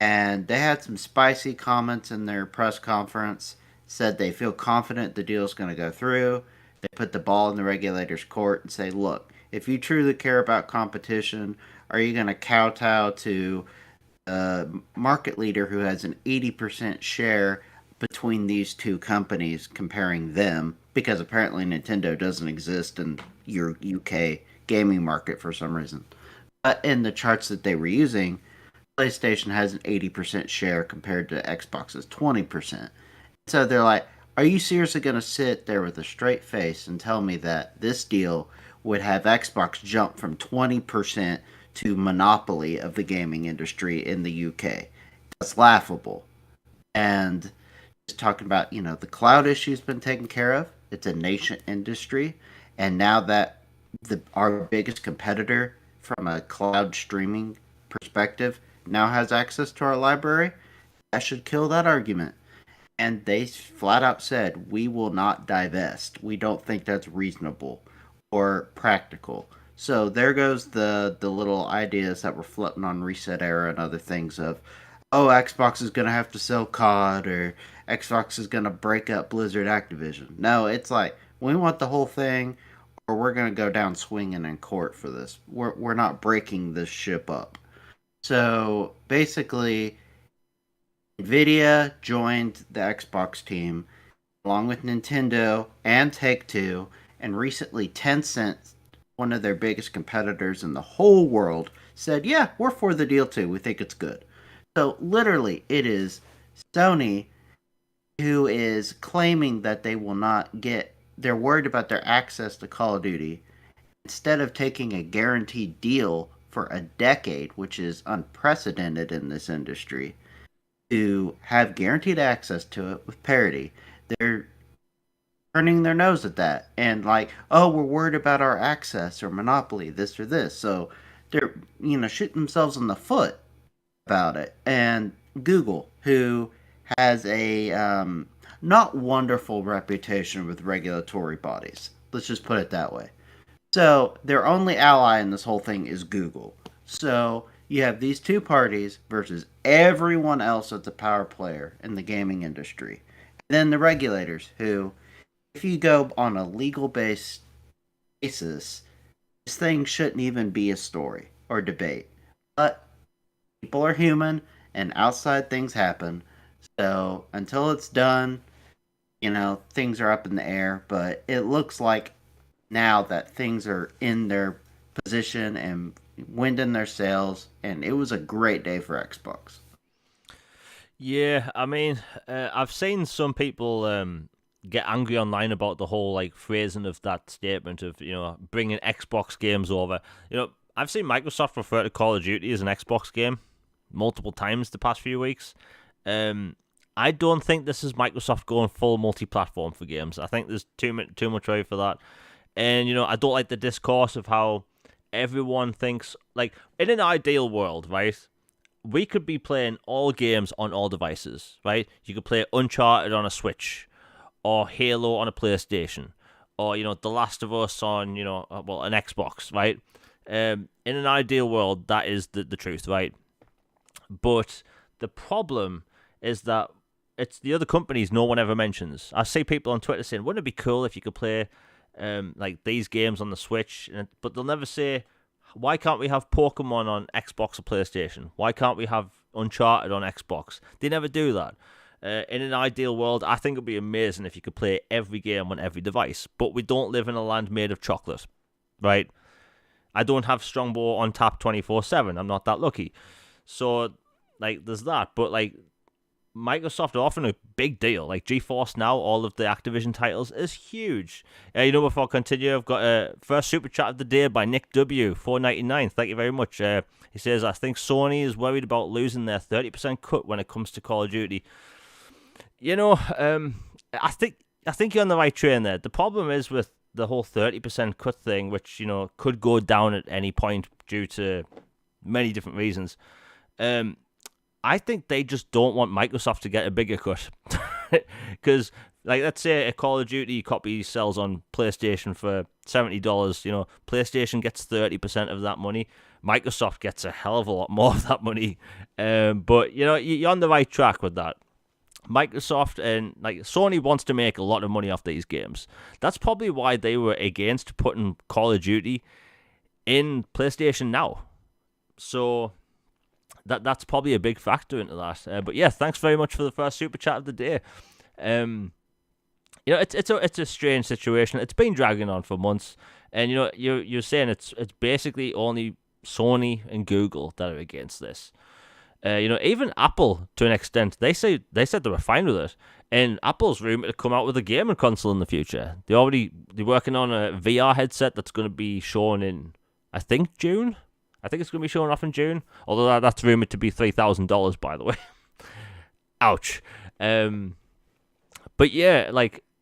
and they had some spicy comments in their press conference. Said they feel confident the deal is going to go through. They put the ball in the regulator's court and say, look, if you truly care about competition, are you going to kowtow to a market leader who has an 80% share between these two companies, comparing them? Because apparently Nintendo doesn't exist in your UK gaming market for some reason. But in the charts that they were using, PlayStation has an 80% share compared to Xbox's 20%. So they're like, are you seriously going to sit there with a straight face and tell me that this deal would have Xbox jump from 20% to monopoly of the gaming industry in the UK? That's laughable. And just talking about, the cloud issue's been taken care of. It's a nascent industry. And now that our biggest competitor from a cloud streaming perspective now has access to our library, that should kill that argument. And they flat out said, we will not divest. We don't think that's reasonable or practical. So there goes the little ideas that were floating on Reset Era and other things of, oh, Xbox is going to have to sell COD, or Xbox is going to break up Blizzard Activision. No, it's like, we want the whole thing, or we're going to go down swinging in court for this. We're not breaking this ship up. So basically, NVIDIA joined the Xbox team along with Nintendo and Take-Two, and recently Tencent, one of their biggest competitors in the whole world, said, yeah, we're for the deal too. We think it's good. So literally, it is Sony who is claiming that they will not get, they're worried about their access to Call of Duty. Instead of taking a guaranteed deal for a decade, which is unprecedented in this industry, to have guaranteed access to it with parity, they're turning their nose at that and like, oh, we're worried about our access or monopoly, this or this. So they're, shooting themselves in the foot about it. And Google, who has a not wonderful reputation with regulatory bodies, let's just put it that way. So their only ally in this whole thing is Google. So you have these two parties versus everyone else that's a power player in the gaming industry. And then the regulators, who, if you go on a legal basis, this thing shouldn't even be a story or debate. But people are human and outside things happen. So until it's done, things are up in the air. But it looks like now that things are in their position and wind in their sails, and it was a great day for Xbox. Yeah, I mean, I've seen some people get angry online about the whole phrasing of that statement of bringing Xbox games over. I've seen Microsoft refer to Call of Duty as an Xbox game multiple times the past few weeks. I don't think this is Microsoft going full multi-platform for games. I think there's too much way for that. And, I don't like the discourse of how everyone thinks, like, in an ideal world, right? We could be playing all games on all devices, right? You could play Uncharted on a Switch, or Halo on a PlayStation, or, The Last of Us on, an Xbox, right? In an ideal world, that is the truth, right? But the problem is that it's the other companies no one ever mentions. I see people on Twitter saying, wouldn't it be cool if you could play like these games on the Switch? But they'll never say, why can't we have Pokemon on Xbox or PlayStation? Why can't we have Uncharted on Xbox? They never do that. In an ideal world, I think it would be amazing if you could play every game on every device. But we don't live in a land made of chocolate, right? I don't have Strongbow on tap 24/7. I'm not that lucky. So, like, there's that. But, like, Microsoft are offering a big deal. Like, GeForce Now, all of the Activision titles, is huge. Before I continue, I've got a first super chat of the day by Nick W. $4.99. Thank you very much. He says, I think Sony is worried about losing their 30% cut when it comes to Call of Duty. I think you're on the right train there. The problem is with the whole 30% cut thing, which, could go down at any point due to many different reasons. I think they just don't want Microsoft to get a bigger cut. Because, like, let's say a Call of Duty copy sells on PlayStation for $70. PlayStation gets 30% of that money. Microsoft gets a hell of a lot more of that money. But, you're on the right track with that. Microsoft and Sony wants to make a lot of money off these games. That's probably why they were against putting Call of Duty in PlayStation Now. So that's probably a big factor into that. But yeah, thanks very much for the first super chat of the day. It's a strange situation. It's been dragging on for months, and you're saying it's basically only Sony and Google that are against this. Even Apple, to an extent, they said they were fine with it. And Apple's rumored to come out with a gaming console in the future. They're working on a VR headset that's going to be shown in, I think, June. I think it's going to be shown off in June. Although that's rumored to be $3,000, by the way. Ouch. But yeah,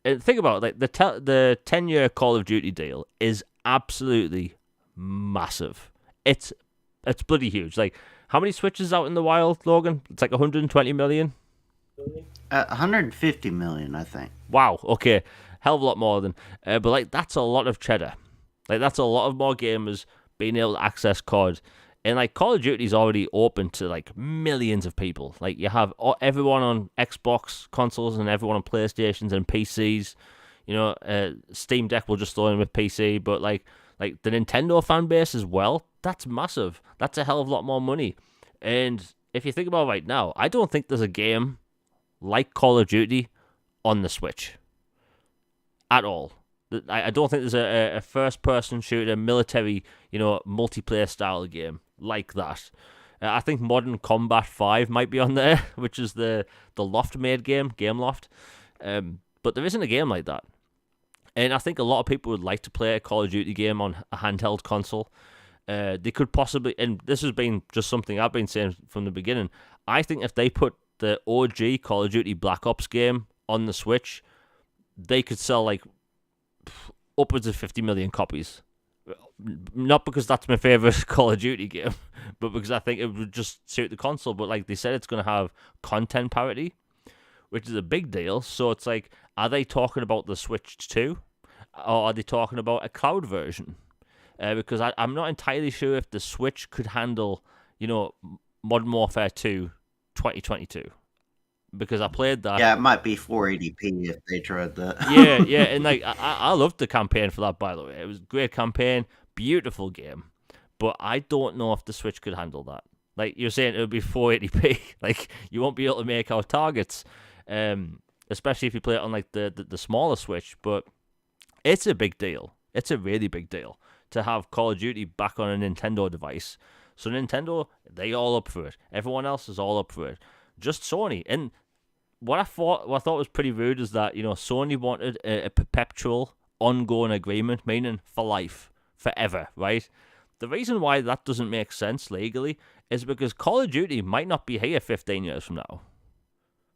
think about it. The 10-year Call of Duty deal is absolutely massive. It's bloody huge. Like, how many Switches out in the wild, Logan? It's like 120 million? 150 million, I think. Wow, okay. Hell of a lot more than... but, that's a lot of cheddar. That's a lot of more gamers being able to access COD. And, Call of Duty's already open to, millions of people. You have everyone on Xbox consoles and everyone on PlayStations and PCs. Steam Deck will just throw in with PC. But, the Nintendo fan base as well, that's massive. That's a hell of a lot more money. And if you think about it right now, I don't think there's a game like Call of Duty on the Switch. At all. I don't think there's a first-person shooter, military, multiplayer style game like that. I think Modern Combat 5 might be on there, which is the Loft-made game, Gameloft. But there isn't a game like that. And I think a lot of people would like to play a Call of Duty game on a handheld console. They could possibly, and this has been just something I've been saying from the beginning, I think if they put the OG Call of Duty Black Ops game on the Switch, they could sell upwards of 50 million copies. Not because that's my favorite Call of Duty game, but because I think it would just suit the console. But they said it's going to have content parity, which is a big deal. So it's are they talking about the Switch 2? Or are they talking about a cloud version? Because I'm not entirely sure if the Switch could handle, Modern Warfare 2 2022. Because I played that. Yeah, it might be 480p if they tried that. yeah, and I loved the campaign for that, by the way. It was a great campaign, beautiful game. But I don't know if the Switch could handle that. You're saying it would be 480p. You won't be able to make out targets. Especially if you play it on the smaller Switch. But it's a big deal. It's a really big deal to have Call of Duty back on a Nintendo device. So Nintendo, they all up for it. Everyone else is all up for it. Just Sony. And what I thought was pretty rude is that, Sony wanted a perpetual, ongoing agreement, meaning for life, forever, right? The reason why that doesn't make sense legally is because Call of Duty might not be here 15 years from now,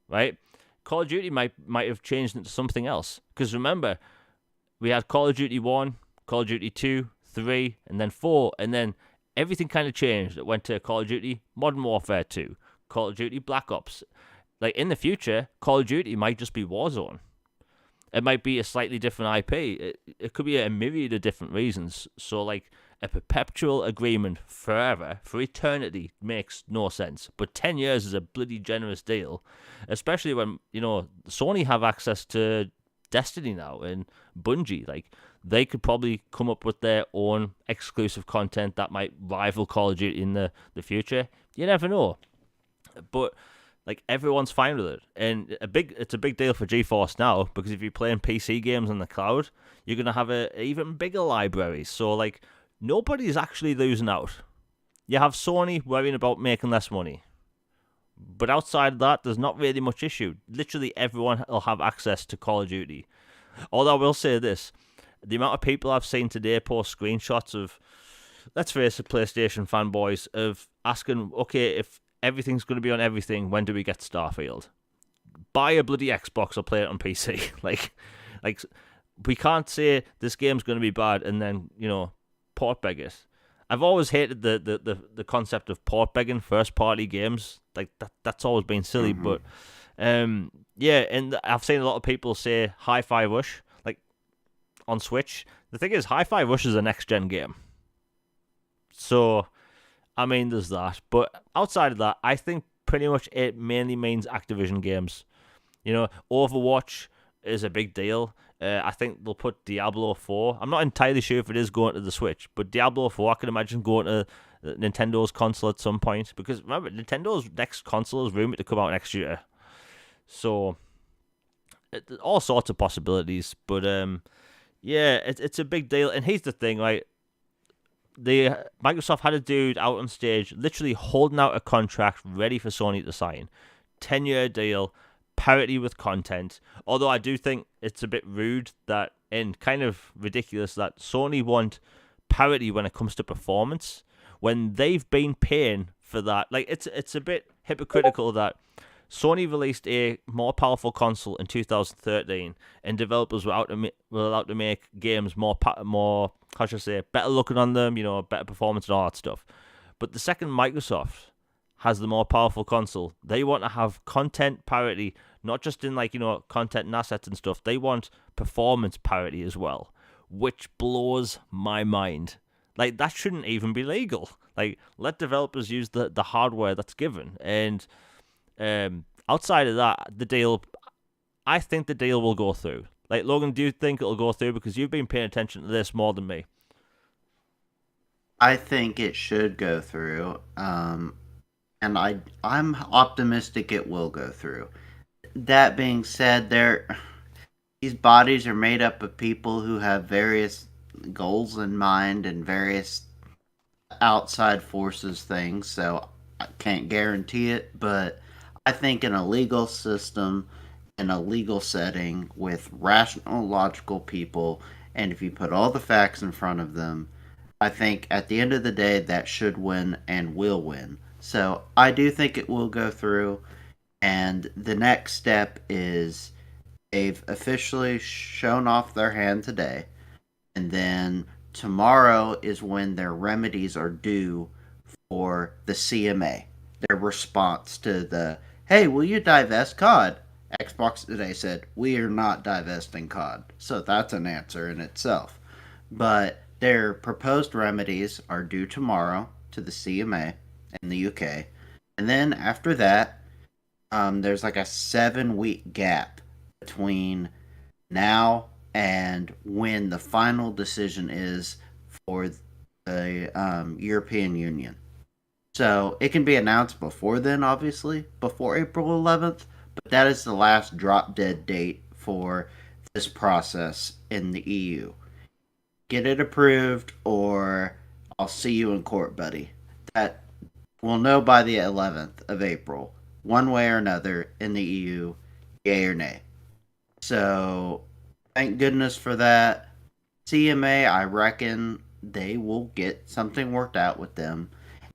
right? Call of Duty might have changed into something else. Because remember, we had Call of Duty 1, Call of Duty 2, 3, and then 4, and then everything kind of changed. It went to Call of Duty Modern Warfare 2, Call of Duty Black Ops. Like, in the future, Call of Duty might just be Warzone. It might be a slightly different IP. It could be a myriad of different reasons. So, like, a perpetual agreement forever, for eternity, makes no sense. But 10 years is a bloody generous deal, especially when, Sony have access to Destiny now and Bungie. Like, they could probably come up with their own exclusive content that might rival Call of Duty in the future. You never know. But like, everyone's fine with it, and it's a big deal for GeForce now, because if you're playing PC games on the cloud, you're gonna have a even bigger library. So like, nobody's actually losing out. You have Sony worrying about making less money, but outside of that, there's not really much issue. Literally everyone will have access to Call of Duty. Although I will say this, the amount of people I've seen today post screenshots of, let's face it, PlayStation fanboys, of asking, okay, if everything's going to be on everything, when do we get Starfield? Buy a bloody Xbox or play it on PC. like we can't say this game's going to be bad and then, port beg it. I've always hated the concept of port begging first party games. Like, that's always been silly. Mm-hmm. But yeah, and I've seen a lot of people say Hi-Fi Rush, like, on Switch. The thing is, Hi-Fi Rush is a next gen game. So, I mean, there's that. But outside of that, I think pretty much it mainly means Activision games. Overwatch is a big deal. I think they'll put Diablo 4. I'm not entirely sure if it is going to the Switch, but Diablo 4, I can imagine going to Nintendo's console at some point. Because remember, Nintendo's next console is rumored to come out next year. So, all sorts of possibilities. But, yeah, it's a big deal. And here's the thing, right? Microsoft had a dude out on stage literally holding out a contract ready for Sony to sign. 10-year deal, parity with content. Although I do think it's a bit rude that, and kind of ridiculous, that Sony want parity when it comes to performance when they've been paying for that. Like, it's a bit hypocritical that Sony released a more powerful console in 2013, and developers were allowed to make games more how should I say, better looking on them, better performance and all that stuff. But the second Microsoft has the more powerful console, they want to have content parity, not just in content and assets and stuff. They want performance parity as well, which blows my mind. Like, that shouldn't even be legal. Like, let developers use the hardware that's given. And outside of that, I think the deal will go through. Like, Logan, do you think it'll go through? Because you've been paying attention to this more than me. I think it should go through. And I'm optimistic it will go through. That being said, these bodies are made up of people who have various goals in mind and various outside forces things, so I can't guarantee it, but I think in a legal system, in a legal setting, with rational, logical people, and if you put all the facts in front of them, I think at the end of the day, that should win and will win. So I do think it will go through, and the next step is they've officially shown off their hand today, and then tomorrow is when their remedies are due for the CMA. Their response to the, hey, will you divest COD? Xbox today said, we are not divesting COD. So that's an answer in itself. But their proposed remedies are due tomorrow to the CMA in the UK. And then after that, there's like a 7-week gap between now and when the final decision is for the European Union. So it can be announced before then, obviously, before April 11th, but that is the last drop dead date for this process in the EU. Get it approved, or I'll see you in court, buddy. That we'll know by the 11th of April, one way or another, in the EU, yay or nay. So, thank goodness for that. CMA, I reckon they will get something worked out with them.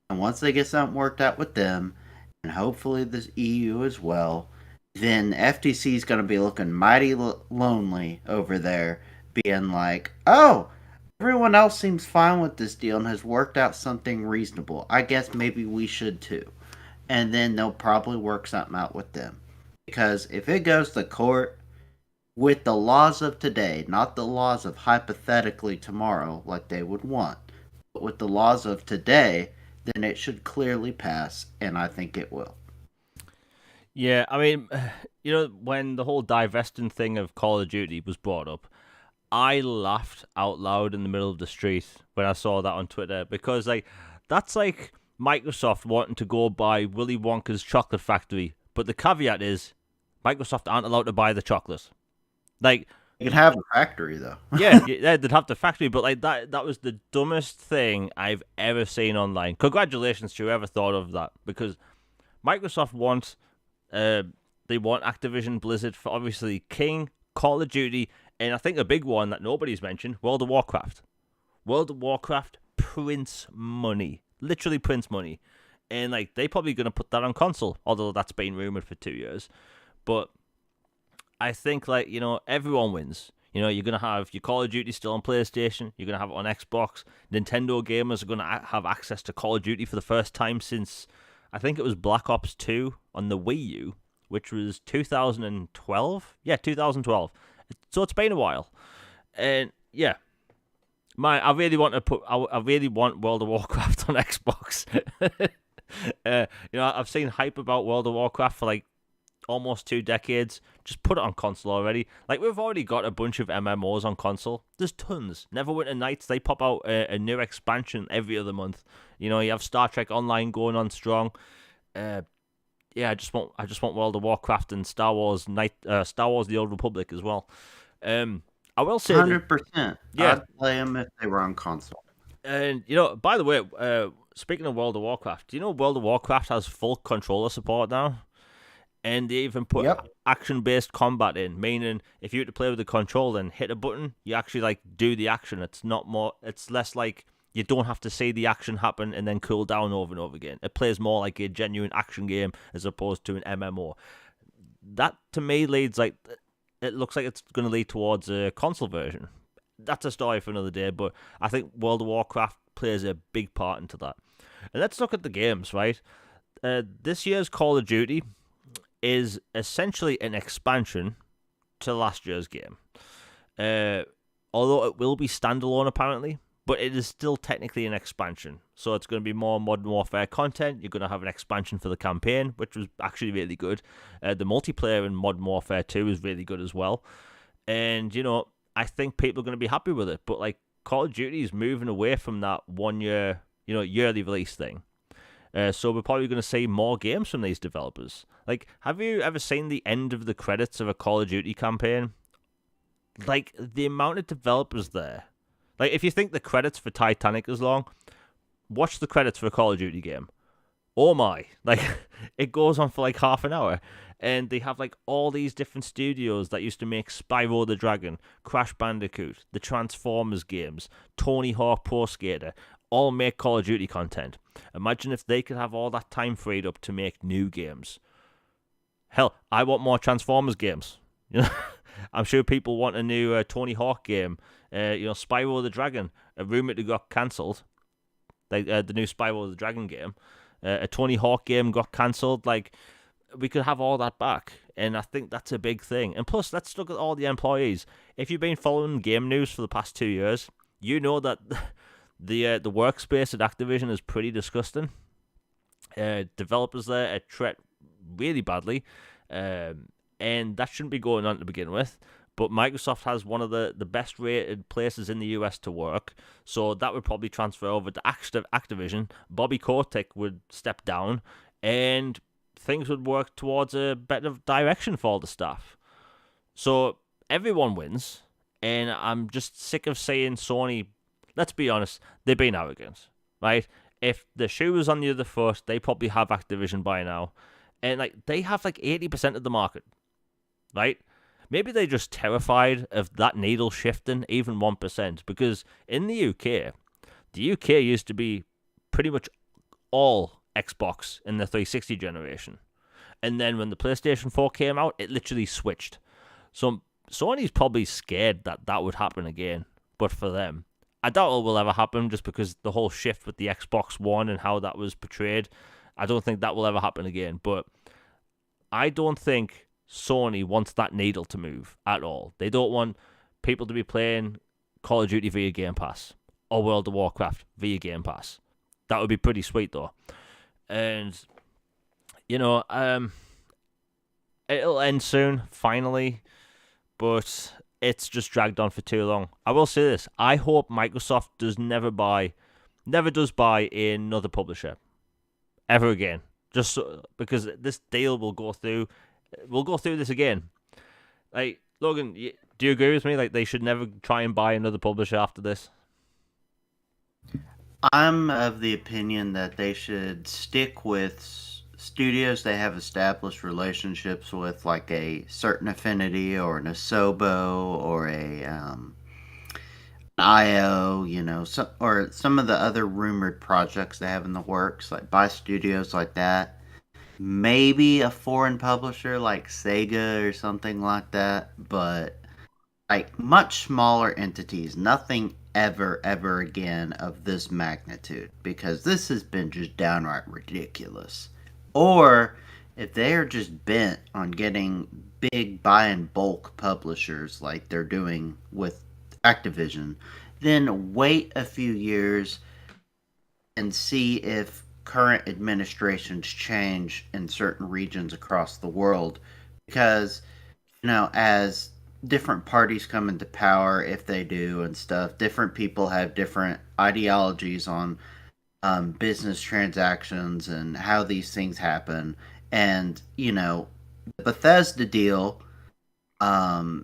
And once they get something worked out with them, and hopefully the EU as well, then FTC is going to be looking mighty lonely over there, being like, oh, Everyone else seems fine with this deal and has worked out something reasonable. I guess maybe we should too. And then they'll probably work something out with them. Because if it goes to court with the laws of today, not the laws of hypothetically tomorrow like they would want, but with the laws of today, then it should clearly pass, and I think it will. Yeah, I mean, when the whole divesting thing of Call of Duty was brought up, I laughed out loud in the middle of the street when I saw that on Twitter because, like, that's like Microsoft wanting to go buy Willy Wonka's chocolate factory, but the caveat is Microsoft aren't allowed to buy the chocolate. Like, You can have a factory, though. yeah, they'd have the factory, but like that was the dumbest thing I've ever seen online. Congratulations to whoever thought of that, because Microsoft wants, they want Activision Blizzard for obviously King, Call of Duty, and I think a big one that nobody's mentioned, World of Warcraft. World of Warcraft prints money, literally prints money, and like they probably gonna put that on console, although that's been rumored for 2 years, but. I think, like, everyone wins. You're going to have your Call of Duty still on PlayStation. You're going to have it on Xbox. Nintendo gamers are going to have access to Call of Duty for the first time since, I think it was Black Ops 2 on the Wii U, which was 2012. Yeah, 2012. So it's been a while. And, yeah. I really want I really want World of Warcraft on Xbox. I've seen hype about World of Warcraft for, like, almost 2 decades. Just put it on console already. Like, we've already got a bunch of MMOs on console. There's tons. Neverwinter Nights, they pop out a new expansion every other month. You have Star Trek Online going on strong. Yeah, I just want World of Warcraft and Star Wars The Old Republic as well. I will say 100%. Yeah. I'd play them if they were on console. And by the way, speaking of World of Warcraft, do you know World of Warcraft has full controller support now? And they even put action-based combat in, meaning if you were to play with the controller and hit a button, you actually like do the action. It's less like you don't have to see the action happen and then cool down over and over again. It plays more like a genuine action game as opposed to an MMO. That to me it looks like it's going to lead towards a console version. That's a story for another day, but I think World of Warcraft plays a big part into that. And let's look at the games, right? This year's Call of Duty is essentially an expansion to last year's game. Although it will be standalone apparently, but it is still technically an expansion. So it's going to be more Modern Warfare content. You're going to have an expansion for the campaign, which was actually really good. The multiplayer in Modern Warfare 2 is really good as well. And, I think people are going to be happy with it. But, like, Call of Duty is moving away from that 1 year, yearly release thing. So we're probably going to see more games from these developers. Like, have you ever seen the end of the credits of a Call of Duty campaign? Like, the amount of developers there. Like, if you think the credits for Titanic is long, watch the credits for a Call of Duty game. Oh my. Like, it goes on for like half an hour. And they have like all these different studios that used to make Spyro the Dragon, Crash Bandicoot, the Transformers games, Tony Hawk Pro Skater, all make Call of Duty content. Imagine if they could have all that time freed up to make new games. Hell, I want more Transformers games. I'm sure people want a new Tony Hawk game. Spyro the Dragon, rumored to got cancelled. Like the new Spyro the Dragon game, a Tony Hawk game got cancelled. Like, we could have all that back, and I think that's a big thing. And plus, let's look at all the employees. If you've been following game news for the past 2 years, you know that the workspace at Activision is pretty disgusting. Developers there are treated really badly, and that shouldn't be going on to begin with. But Microsoft has one of the best rated places in the US to work, so that would probably transfer over to Activision. Bobby Kotick would step down, and things would work towards a better direction for all the staff. So everyone wins, and I'm just sick of seeing Sony. Let's be honest, they've been arrogant, right? If the shoe was on the other foot, they probably have Activision by now. And like they have like 80% of the market, right? Maybe they're just terrified of that needle shifting even 1%. Because in the UK used to be pretty much all Xbox in the 360 generation. And then when the PlayStation 4 came out, it literally switched. So Sony's probably scared that would happen again, but for them. I doubt it will ever happen just because the whole shift with the Xbox One and how that was portrayed. I don't think that will ever happen again. But I don't think Sony wants that needle to move at all. They don't want people to be playing Call of Duty via Game Pass or World of Warcraft via Game Pass. That would be pretty sweet though. And it'll end soon, finally, but it's just dragged on for too long. I will say this: I hope Microsoft never does buy another publisher ever again. Just because this deal will go through. We'll go through this again. Like, Logan, do you agree with me? Like, they should never try and buy another publisher after this. I'm of the opinion that they should stick with studios they have established relationships with, like a certain affinity or an Asobo or a IO, or some of the other rumored projects they have in the works, like buy studios like that. Maybe a foreign publisher like Sega or something like that, but like much smaller entities, nothing ever again of this magnitude, because this has been just downright ridiculous. Or if they are just bent on getting big buy and bulk publishers like they're doing with Activision, then wait a few years and see if current administrations change in certain regions across the world. Because, as different parties come into power, if they do and stuff, different people have different ideologies on business transactions and how these things happen. And, the Bethesda deal, I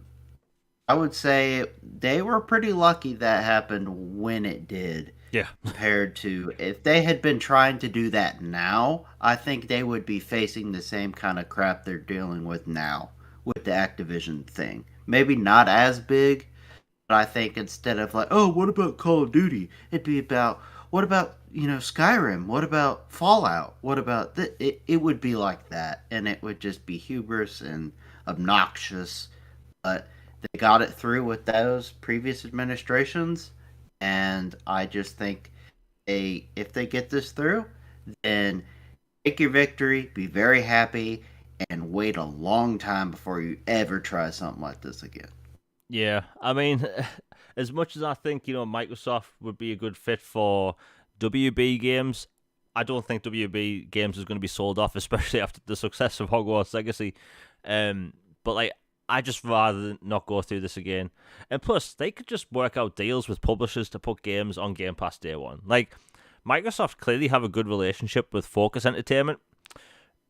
would say they were pretty lucky that happened when it did. Yeah. Compared to if they had been trying to do that now, I think they would be facing the same kind of crap they're dealing with now with the Activision thing. Maybe not as big, but I think instead of like, oh, what about Call of Duty? It'd be about, what about, Skyrim? What about Fallout? What about it would be like that, and it would just be hubris and obnoxious. But they got it through with those previous administrations. And I just think if they get this through, then take your victory, be very happy, and wait a long time before you ever try something like this again. Yeah, I mean, as much as I think, Microsoft would be a good fit for WB games, I don't think WB games is going to be sold off, especially after the success of Hogwarts Legacy. But like, I just rather not go through this again. And plus, they could just work out deals with publishers to put games on Game Pass day one. Like, Microsoft clearly have a good relationship with Focus Entertainment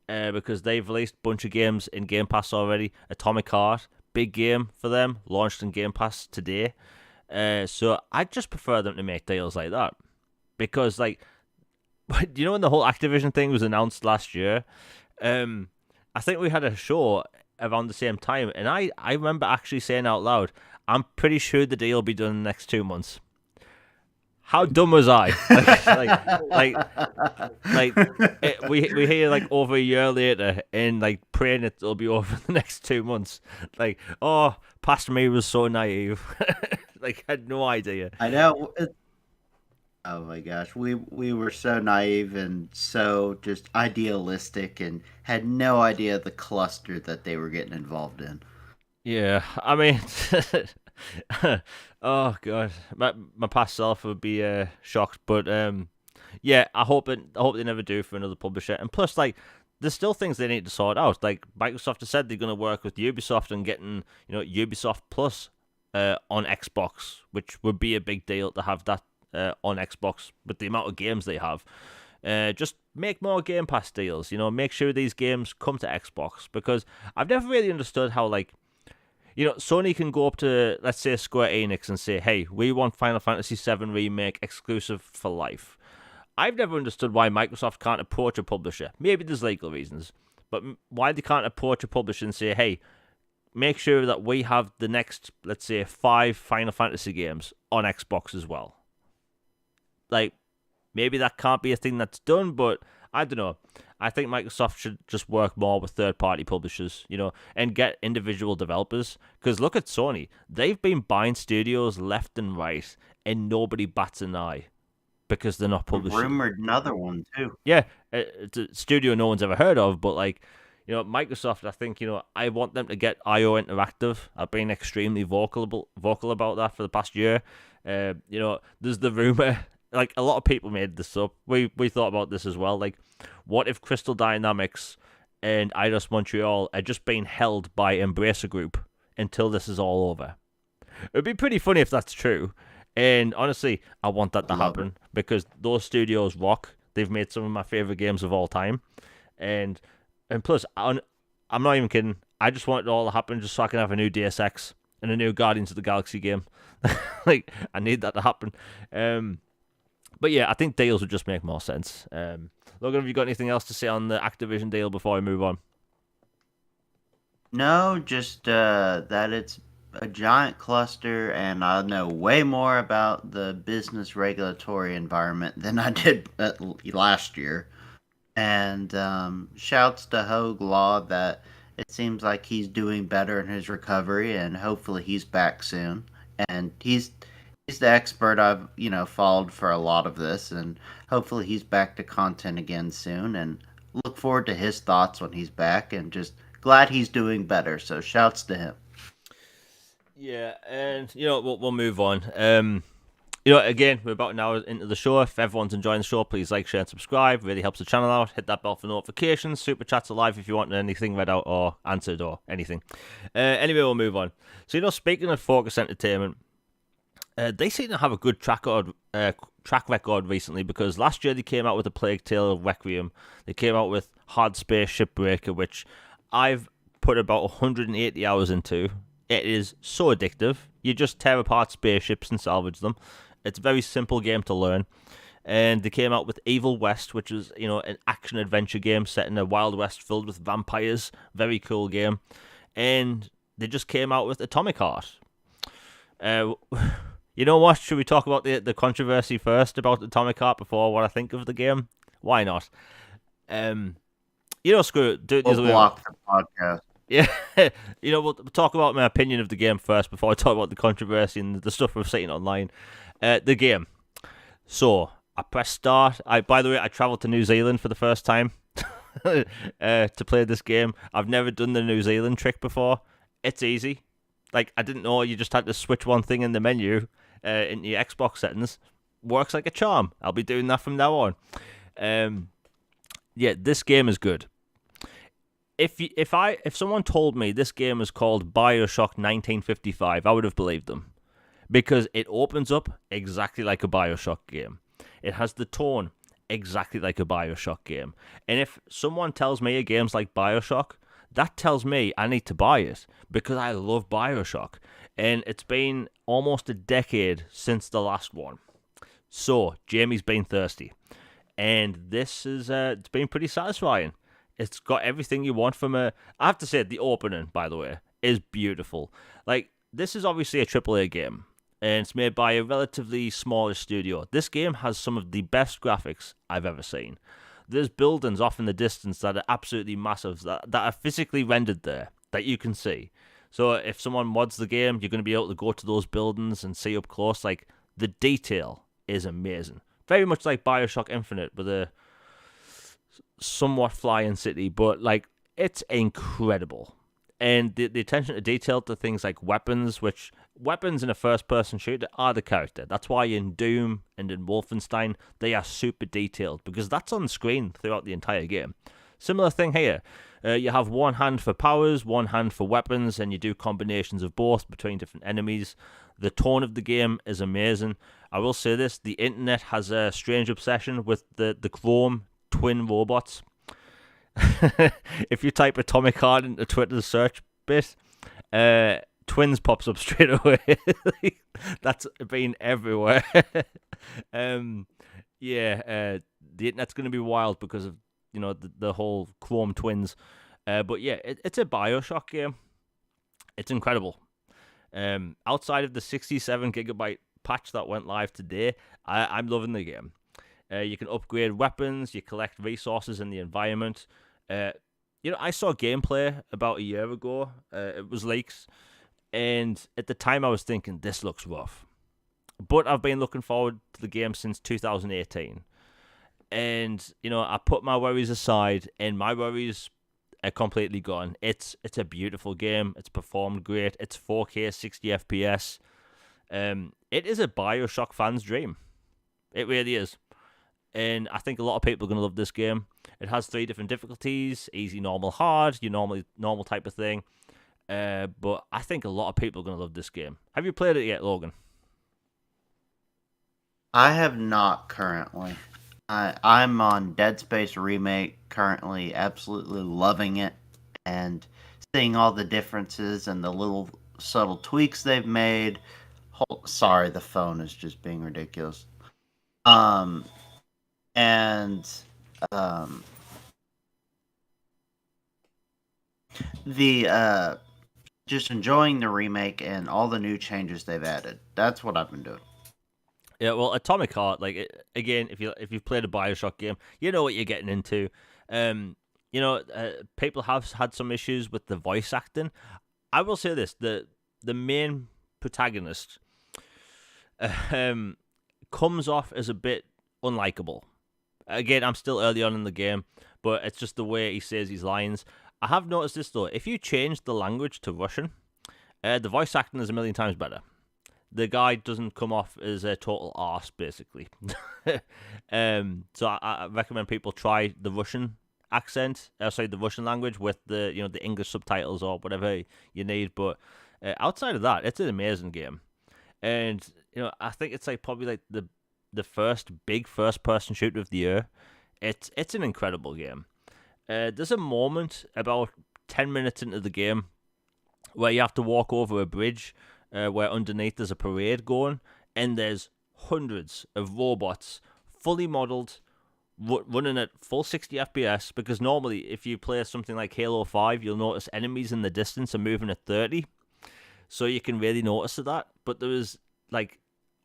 because they've released a bunch of games in Game Pass already. Atomic Heart, big game for them, launched in Game Pass today. So I'd just prefer them to make deals like that. Because, like, when the whole Activision thing was announced last year, I think we had a show around the same time, and I remember actually saying out loud, I'm pretty sure the deal will be done in the next 2 months. How dumb was I? We hear like over a year later, and like praying it'll be over in the next 2 months. Like, oh, past me was so naive. Like, had no idea. I know. Oh my gosh, we were so naive and so just idealistic and had no idea the cluster that they were getting involved in. Yeah, I mean, oh god, my past self would be shocked, but yeah, I hope they never do for another publisher. And plus, like, there's still things they need to sort out. Like, Microsoft has said they're going to work with Ubisoft and getting Ubisoft Plus on Xbox, which would be a big deal to have that. On Xbox with the amount of games they have. Just make more Game Pass deals, make sure these games come to Xbox, because I've never really understood how, like, Sony can go up to, let's say, Square Enix and say, hey, we want Final Fantasy VII Remake exclusive for life. I've never understood why Microsoft can't approach a publisher. Maybe there's legal reasons, but why they can't approach a publisher and say, hey, make sure that we have the next, let's say, 5 Final Fantasy games on Xbox as well. Like, maybe that can't be a thing that's done, but I don't know. I think Microsoft should just work more with third-party publishers, and get individual developers. Because look at Sony. They've been buying studios left and right, and nobody bats an eye because they're not publishing. Rumored another one too. Yeah, it's a studio no one's ever heard of, but like, Microsoft, I think, I want them to get IO Interactive. I've been extremely vocal about that for the past year. There's the rumor, like a lot of people made this up. We thought about this as well. Like, what if Crystal Dynamics and Eidos Montreal are just being held by Embracer Group until this is all over? It'd be pretty funny if that's true. And honestly, I want that to happen because those studios rock. They've made some of my favorite games of all time. And plus, I'm not even kidding. I just want it all to happen just so I can have a new Deus Ex and a new Guardians of the Galaxy game. Like, I need that to happen. But yeah, I think deals would just make more sense. Logan, have you got anything else to say on the Activision deal before we move on? No, just that it's a giant cluster, and I know way more about the business regulatory environment than I did last year. And shouts to Hogue Law that it seems like he's doing better in his recovery, and hopefully he's back soon. And he's the expert I've followed for a lot of this, and hopefully he's back to content again soon. And look forward to his thoughts when he's back, and just glad he's doing better. So shouts to him. Yeah, and we'll move on. Again, we're about an hour into the show. If everyone's enjoying the show, please like, share, and subscribe. Really helps the channel out. Hit that bell for notifications. Super chats are live if you want anything read out or answered or anything. Anyway, we'll move on. So, speaking of Focus Entertainment, they seem to have a good track record recently, because last year they came out with A Plague Tale Requiem. They came out with Hard Space Shipbreaker, which I've put about 180 hours into. It is so addictive. You just tear apart spaceships and salvage them. It's a very simple game to learn. And they came out with Evil West, which is, an action-adventure game set in a Wild West filled with vampires. Very cool game. And they just came out with Atomic Heart. You know what? Should we talk about the controversy first about Atomic Heart before what I think of the game? Why not? Screw it. We'll block the podcast. Yeah, we'll talk about my opinion of the game first before I talk about the controversy and the stuff we're seeing online. The game. So, I press start. By the way, I travelled to New Zealand for the first time to play this game. I've never done the New Zealand trick before. It's easy. Like, I didn't know you just had to switch one thing in the menu into your Xbox settings. Works like a charm. I'll be doing that from now on. Yeah, this game is good. If someone told me this game is called BioShock 1955, I would have believed them, because it opens up exactly like a BioShock game. It has the tone exactly like a BioShock game. And if someone tells me a game's like BioShock, that tells me I need to buy it, because I love BioShock. And it's been almost a decade since the last one. So, Jamie's been thirsty. And this is it's been pretty satisfying. It's got everything you want from I have to say, the opening, by the way, is beautiful. Like, this is obviously a AAA game, and it's made by a relatively smaller studio. This game has some of the best graphics I've ever seen. There's buildings off in the distance that are absolutely massive, that are physically rendered there, that you can see. So if someone mods the game, you're going to be able to go to those buildings and see up close. Like, the detail is amazing. Very much like BioShock Infinite, with a somewhat flying city, but like, it's incredible. And the attention to detail to things like weapons, which weapons in a first-person shooter are the character. That's why in Doom and in Wolfenstein, they are super detailed, because that's on screen throughout the entire game. Similar thing here. You have one hand for powers, one hand for weapons, and you do combinations of both between different enemies. The tone of the game is amazing. I will say this, the internet has a strange obsession with the Chrome twin robots. If you type Atomic Heart into Twitter's search bit, twins pops up straight away. That's been everywhere. The internet's going to be wild because of the whole Chrome twins. But yeah, it's a BioShock game. It's incredible. Outside of the 67 gigabyte patch that went live today, I'm loving the game. You can upgrade weapons, you collect resources in the environment. I saw gameplay about a year ago. It was leaks. And at the time I was thinking, this looks rough. but I've been looking forward to the game since 2018. And, I put my worries aside, and my worries are completely gone. It's a beautiful game. It's performed great. It's 4K 60 FPS. It is a BioShock fan's dream. It really is. And I think a lot of people are going to love this game. It has 3 different difficulties: easy, normal, hard, your normal type of thing. But I think a lot of people are going to love this game. Have you played it yet, Logan? I have not currently. I'm on Dead Space Remake currently, absolutely loving it, and seeing all the differences and the little subtle tweaks they've made. Sorry, the phone is just being ridiculous. Um, and the just enjoying the remake and all the new changes they've added. That's what I've been doing. Yeah, well, Atomic Heart, again, if you've played a BioShock game, you know what you're getting into. People have had some issues with the voice acting. I will say this: the main protagonist comes off as a bit unlikable. Again, I'm still early on in the game, but it's just the way he says his lines. I have noticed this though: if you change the language to Russian, the voice acting is a million times better. The guy doesn't come off as a total arse, basically. So I recommend people try the Russian accent, the Russian language with the English subtitles or whatever you need. But outside of that, it's an amazing game, and I think it's probably the first big first person shooter of the year. It's an incredible game. There's a moment about 10 minutes into the game where you have to walk over a bridge. Where underneath there's a parade going, and there's hundreds of robots, fully modeled, running at full 60 FPS, because normally if you play something like Halo 5, you'll notice enemies in the distance are moving at 30, so you can really notice that, but there was,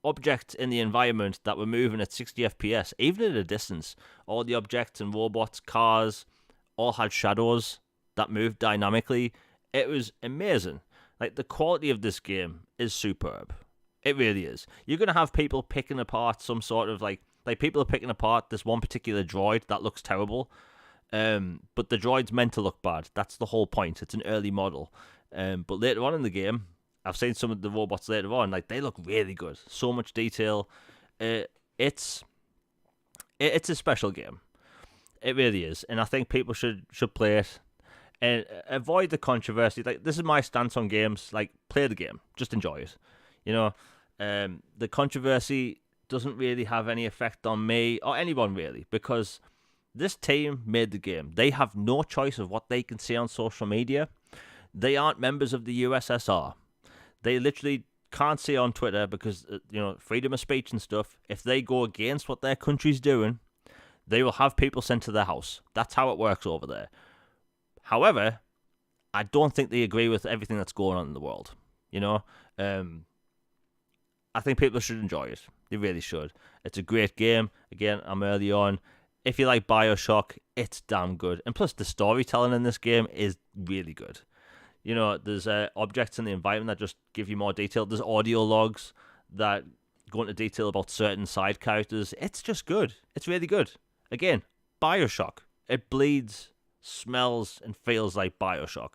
objects in the environment that were moving at 60 FPS, even at a distance. All the objects and robots, cars, all had shadows that moved dynamically. It was amazing. The quality of this game is superb. It really is. You're going to have people picking apart some sort of, people are picking apart this one particular droid that looks terrible. But the droid's meant to look bad. That's the whole point. It's an early model. But later on in the game, I've seen some of the robots later on, they look really good. So much detail. It's a special game. It really is. And I think people should play it. And avoid the controversy. This is my stance on games. Play the game, just enjoy it. The controversy doesn't really have any effect on me or anyone really, because this team made the game. They have no choice of what they can say on social media. They aren't members of the USSR. They literally can't say on Twitter because freedom of speech and stuff. If they go against what their country's doing, they will have people sent to their house. That's how it works over there. However, I don't think they agree with everything that's going on in the world. I think people should enjoy it. They really should. It's a great game. Again, I'm early on. If you like BioShock, it's damn good. And plus, the storytelling in this game is really good. There's objects in the environment that just give you more detail. There's audio logs that go into detail about certain side characters. It's just good. It's really good. Again, BioShock. It bleeds, smells, and feels like BioShock.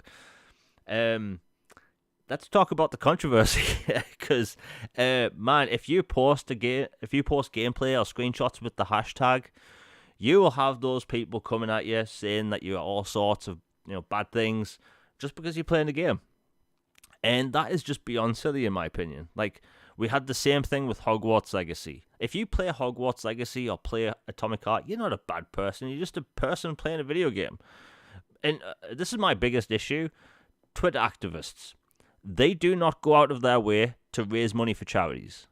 Let's talk about the controversy, because man, if you post gameplay or screenshots with the hashtag, you will have those people coming at you saying that you're all sorts of bad things just because you're playing the game, and that is just beyond silly in my opinion. We had the same thing with Hogwarts Legacy. If you play Hogwarts Legacy or play Atomic Heart, you're not a bad person. You're just a person playing a video game. And this is my biggest issue. Twitter activists. They do not go out of their way to raise money for charities.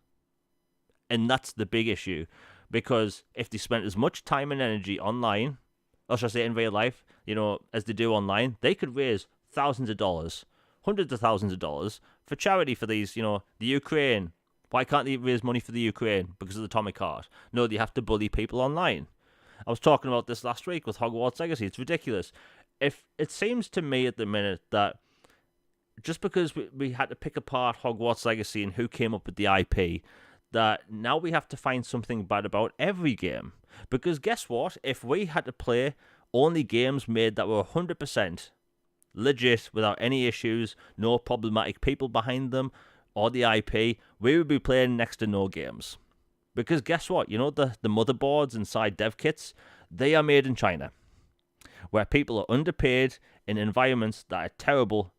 And that's the big issue. Because if they spent as much time and energy online, or should I say in real life, as they do online, they could raise thousands of dollars, hundreds of thousands of dollars for charity for these, the Ukraine. Why can't they raise money for the Ukraine? Because of the Atomic Heart. No, they have to bully people online. I was talking about this last week with Hogwarts Legacy. It's ridiculous. If it seems to me at the minute that just because we had to pick apart Hogwarts Legacy and who came up with the IP, that now we have to find something bad about every game. Because guess what? If we had to play only games made that were 100% legit, without any issues, no problematic people behind them, or the IP, we would be playing next to no games. Because guess what? You know, the motherboards inside dev kits, they are made in China, where people are underpaid in environments that are terrible,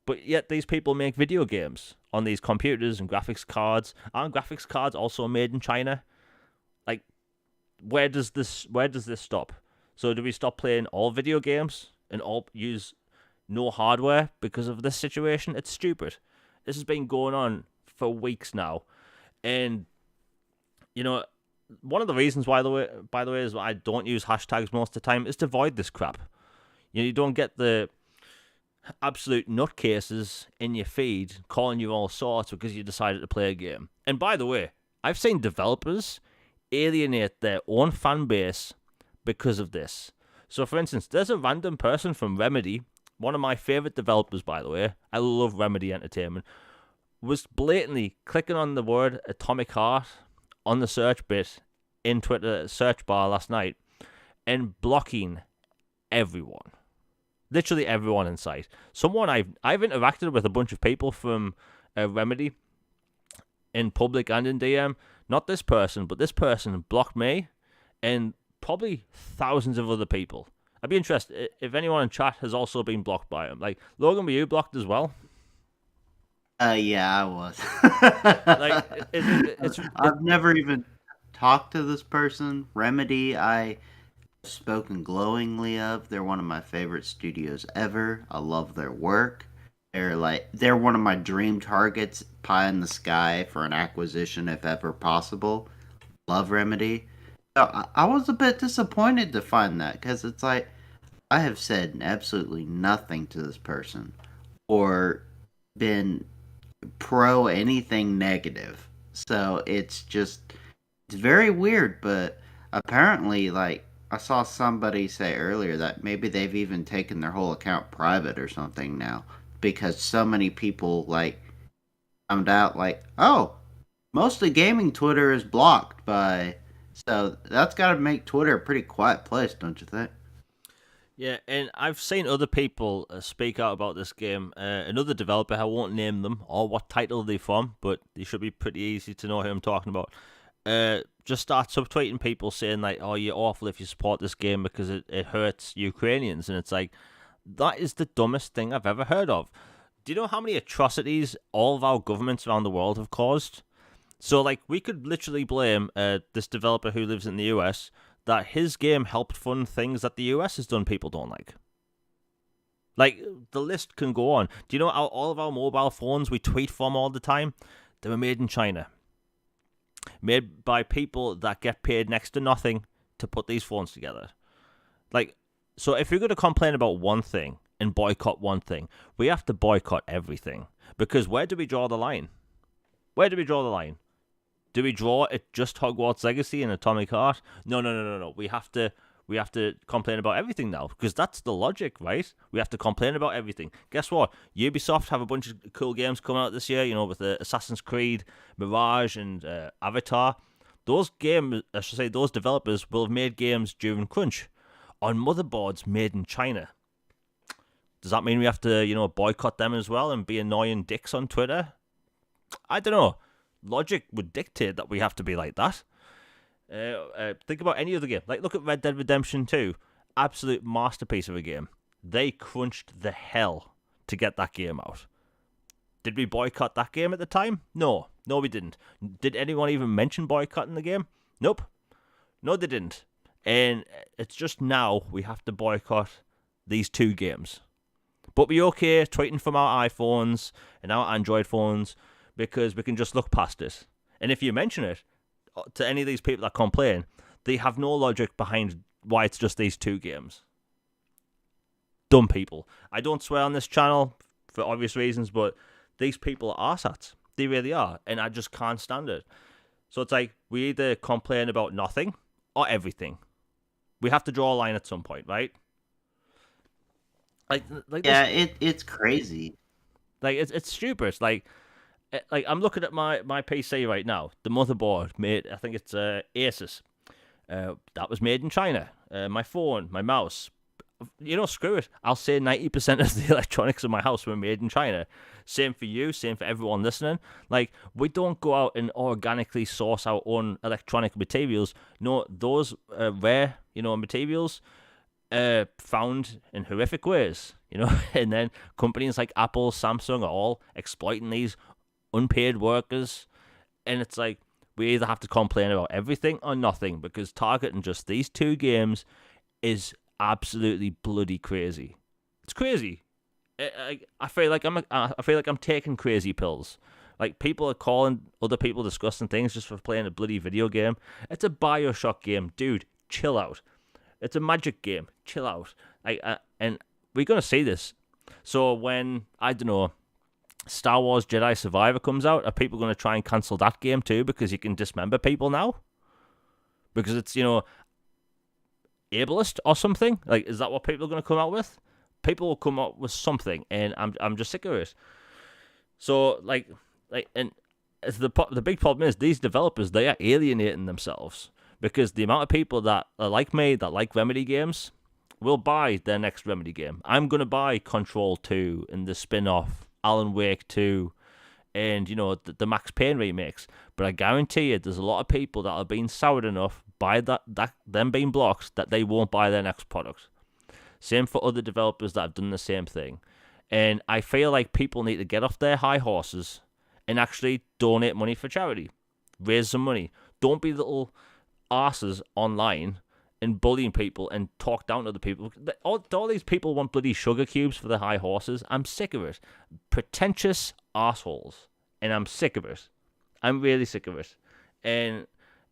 but yet these people make video games on these computers and graphics cards. Aren't graphics cards also made in China? Like, where does this stop? So do we stop playing all video games and all use no hardware because of this situation? It's stupid. This has been going on for weeks now, and you know, one of the reasons by the way, is why I don't use hashtags most of the time is to avoid this crap. You don't get the absolute nutcases in your feed calling you all sorts because you decided to play a game. And by the way, I've seen developers alienate their own fan base because of this. So, for instance, there's a random person from Remedy, one of my favorite developers, by the way. I love Remedy Entertainment. Was blatantly clicking on the word Atomic Heart on the search bit in Twitter search bar last night and blocking everyone. Literally everyone in sight. Someone I've interacted with a bunch of people from Remedy in public and in DM. Not this person, but this person blocked me and probably thousands of other people. I'd be interested if anyone in chat has also been blocked by him. Like, Logan, were you blocked as well? Yeah, I was. It's I've never even talked to this person. Remedy, I spoken glowingly of. They're one of my favorite studios ever. I love their work. They're one of my dream targets, pie in the sky for an acquisition if ever possible. Love Remedy. So I was a bit disappointed to find that because it's like I have said absolutely nothing to this person or been pro anything negative. So it's very weird, but apparently, like, I saw somebody say earlier that maybe they've even taken their whole account private or something now because so many people, like, found out, like, oh, mostly gaming Twitter is blocked by. So that's got to make Twitter a pretty quiet place, don't you think? Yeah, and I've seen other people speak out about this game. Another developer, I won't name them or what title they're from, but they should be pretty easy to know who I'm talking about. Just start subtweeting people saying like, "Oh, you're awful if you support this game because it hurts Ukrainians," and it's like, that is the dumbest thing I've ever heard of. Do you know how many atrocities all of our governments around the world have caused? So, like, we could literally blame this developer who lives in the US that his game helped fund things that the US has done people don't like. Like, the list can go on. Do you know all of our mobile phones we tweet from all the time? They were made in China. Made by people that get paid next to nothing to put these phones together. Like, so if you're going to complain about one thing and boycott one thing, we have to boycott everything. Because where do we draw the line? Where do we draw the line? Do we draw it just Hogwarts Legacy and Atomic Heart? No. We have to complain about everything now because that's the logic, right? We have to complain about everything. Guess what? Ubisoft have a bunch of cool games coming out this year. You know, with Assassin's Creed, Mirage, and Avatar. Those developers will have made games during crunch on motherboards made in China. Does that mean we have to, boycott them as well and be annoying dicks on Twitter? I don't know. Logic would dictate that we have to be like that. Think about any other game. Like, look at Red Dead Redemption 2. Absolute masterpiece of a game. They crunched the hell to get that game out. Did we boycott that game at the time? No, we didn't. Did anyone even mention boycotting the game? Nope. No, they didn't. And it's just now we have to boycott these two games. But we're okay tweeting from our iPhones and our Android phones because we can just look past it. And if you mention it to any of these people that complain, they have no logic behind why it's just these two games. Dumb people. I don't swear on this channel for obvious reasons, but these people are arsehats. They really are. And I just can't stand it. So it's like, we either complain about nothing or everything. We have to draw a line at some point, right? Like yeah, it's crazy. Like, it's stupid. Like, like I'm looking at my PC right now. The motherboard made, I think it's Asus. That was made in China. My phone, my mouse. Screw it. I'll say 90% of the electronics in my house were made in China. Same for you, same for everyone listening. Like, we don't go out and organically source our own electronic materials. No, those rare, materials found in horrific ways, and then companies like Apple, Samsung are all exploiting these unpaid workers. And it's like, we either have to complain about everything or nothing, because targeting just these two games is absolutely bloody crazy. It's crazy. I feel like I'm taking crazy pills. Like, people are calling other people disgusting things just for playing a bloody video game. It's a BioShock game, dude. Chill out. It's a Magic game. Chill out. And we're gonna see this. So when, I don't know, Star Wars Jedi Survivor comes out, are people gonna try and cancel that game too because you can dismember people now? Because it's, ableist or something? Like, is that what people are going to come out with? People will come up with something, and I'm just sick of it. So, and the big problem is these developers, they are alienating themselves, because the amount of people that are like me, that like Remedy games, will buy their next Remedy game. I'm going to buy Control 2 and the spin-off, Alan Wake 2, and, the Max Payne remakes. But I guarantee you, there's a lot of people that are being soured enough by them being blocked that they won't buy their next product. Same for other developers that have done the same thing. And I feel like people need to get off their high horses and actually donate money for charity. Raise some money. Don't be little arses online and bullying people and talk down to other people. All these people want bloody sugar cubes for their high horses. I'm sick of it. Pretentious assholes. And I'm sick of it. I'm really sick of it. And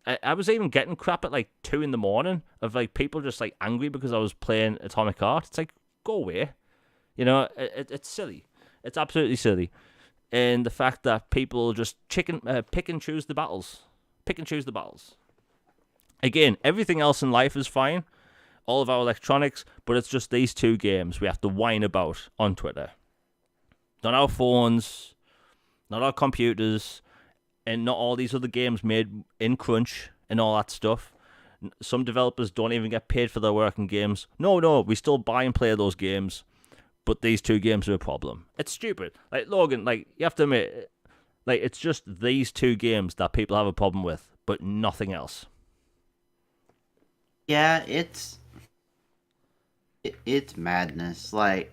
I was even getting crap at 2 a.m. of people just angry because I was playing Atomic Heart. It's like, go away. It's silly. It's absolutely silly. And the fact that people just pick and choose the battles. Pick and choose the battles. Again, everything else in life is fine. All of our electronics, but it's just these two games we have to whine about on Twitter. Not our phones, not our computers, and not all these other games made in crunch and all that stuff. Some developers don't even get paid for their work in games. No, we still buy and play those games, but these two games are a problem. It's stupid. Logan, you have to admit, it's just these two games that people have a problem with, but nothing else. Yeah, it's madness. To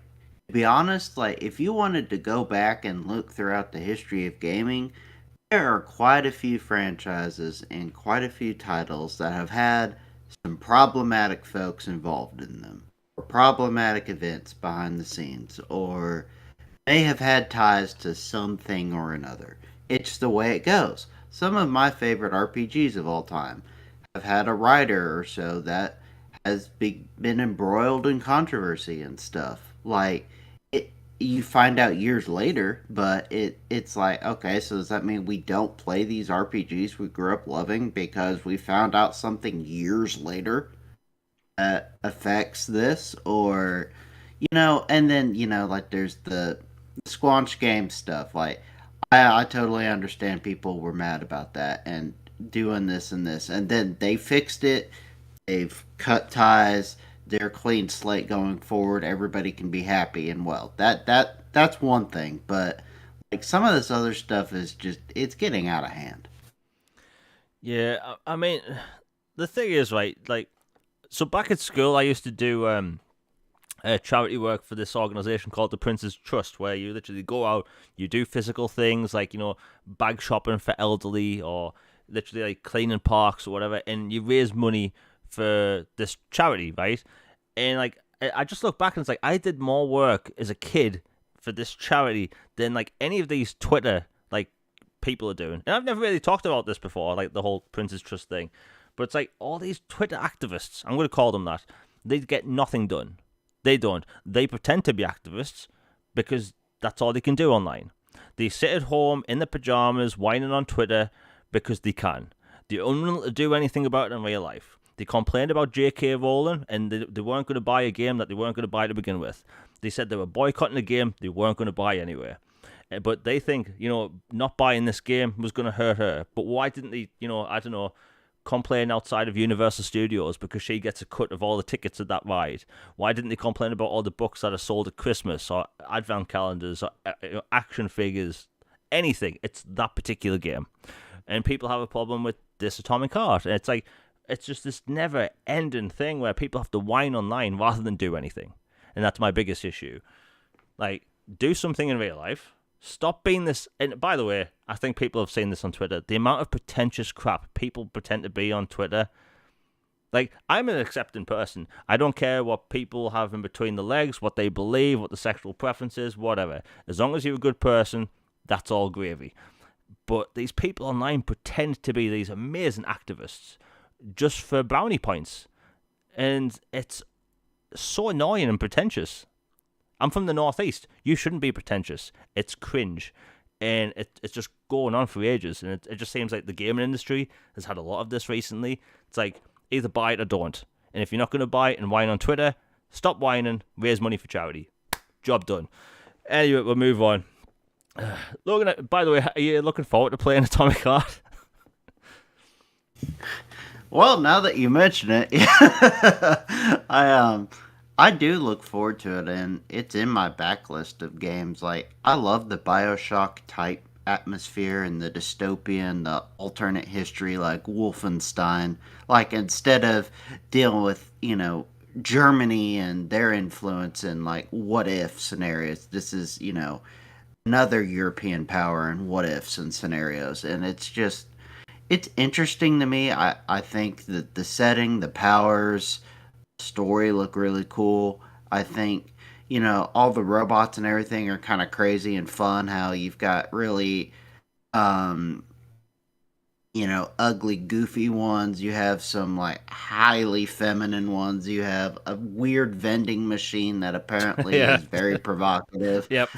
be honest, if you wanted to go back and look throughout the history of gaming, there are quite a few franchises and quite a few titles that have had some problematic folks involved in them, or problematic events behind the scenes, or they have had ties to something or another. It's the way it goes. Some of my favorite RPGs of all time have had a writer or so that has been embroiled in controversy and stuff. You find out years later, but it's okay, so does that mean we don't play these RPGs we grew up loving because we found out something years later that affects this? Or, and then, there's the Squanch game stuff. I totally understand people were mad about that and doing this and this, and then they fixed it, they've cut ties, they're clean slate going forward, everybody can be happy and well. That's one thing, but some of this other stuff is just, it's getting out of hand. Yeah, I mean, the thing is, right, so back at school I used to do charity work for this organization called the Prince's Trust, where you literally go out, you do physical things bag shopping for elderly, or literally cleaning parks or whatever, and you raise money for this charity, right? And I just look back and it's I did more work as a kid for this charity than any of these Twitter people are doing. And I've never really talked about this before, the whole Prince's Trust thing. But it's all these Twitter activists, I'm going to call them that, they get nothing done. They don't. They pretend to be activists because that's all they can do online. They sit at home in their pajamas, whining on Twitter because they can. They're unwilling to do anything about it in real life. They complained about J.K. Rowling, and they weren't going to buy a game that they weren't going to buy to begin with. They said they were boycotting a game they weren't going to buy anyway. But they think, not buying this game was going to hurt her. But why didn't they, I don't know, complain outside of Universal Studios because she gets a cut of all the tickets at that ride? Why didn't they complain about all the books that are sold at Christmas or advent calendars or action figures, anything? It's that particular game. And people have a problem with this Atomic Heart. And it's just this never-ending thing where people have to whine online rather than do anything. And that's my biggest issue. Like, do something in real life. Stop being this. And by the way, I think people have seen this on Twitter. The amount of pretentious crap people pretend to be on Twitter. Like, I'm an accepting person. I don't care what people have in between the legs, what they believe, what the sexual preference is, whatever. As long as you're a good person, that's all gravy. But these people online pretend to be these amazing activists just for brownie points. And it's so annoying and pretentious. I'm from the Northeast. You shouldn't be pretentious. It's cringe. And it's just going on for ages. And it just seems like the gaming industry has had a lot of this recently. It's like, either buy it or don't. And if you're not going to buy it and whine on Twitter, stop whining, raise money for charity. Job done. Anyway, we'll move on. Logan, by the way, are you looking forward to playing Atomic Heart? Well, now that you mention it, I do look forward to it, and it's in my backlist of games. Like, I love the BioShock type atmosphere and the dystopian, the alternate history, like Wolfenstein. Like, instead of dealing with, Germany and their influence and like what if scenarios, this is, another European power and what ifs and scenarios. And it's interesting to me. I think that the setting, the powers, story look really cool. I think, all the robots and everything are kind of crazy and fun. How you've got really, um, ugly, goofy ones. You have some like highly feminine ones. You have a weird vending machine that apparently Yeah. is very provocative. Yep.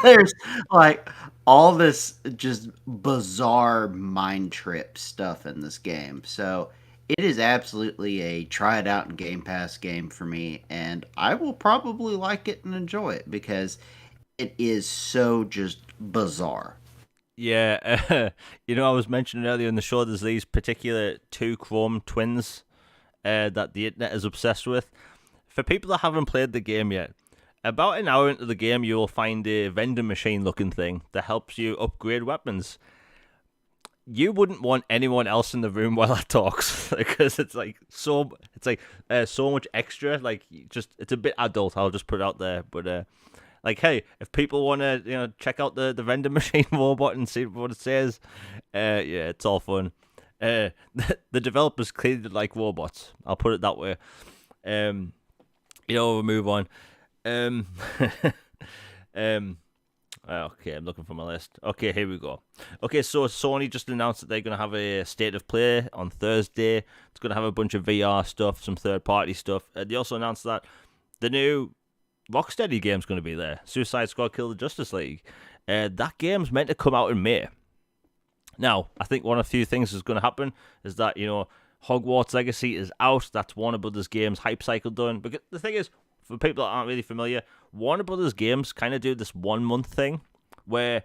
There's like all this just bizarre mind trip stuff in this game. So it is absolutely a try it out in Game Pass game for me, and I will probably like it and enjoy it because it is so just bizarre. Yeah. I was mentioning earlier in the show, there's these particular two Chrome twins that the internet is obsessed with. For people that haven't played the game yet, about an hour into the game, you will find a vending machine looking thing that helps you upgrade weapons. You wouldn't want anyone else in the room while that talks because it's so much extra. Like, it's a bit adult. I'll just put it out there. But like, hey, if people want to check out the vending machine robot and see what it says, yeah, it's all fun. The developers clearly like robots. I'll put it that way. We'll move on. Okay, I'm looking for my list. Okay, here we go. Okay, so Sony just announced that they're going to have a State of Play on Thursday. It's going to have a bunch of VR stuff, some third-party stuff. They also announced that the new Rocksteady game's going to be there. Suicide Squad Kill the Justice League. That game's meant to come out in May. Now, I think one of the few things that's going to happen is that, Hogwarts Legacy is out. That's Warner Brothers Games hype cycle done. But the thing is, for people that aren't really familiar, Warner Brothers Games kind of do this 1 month thing where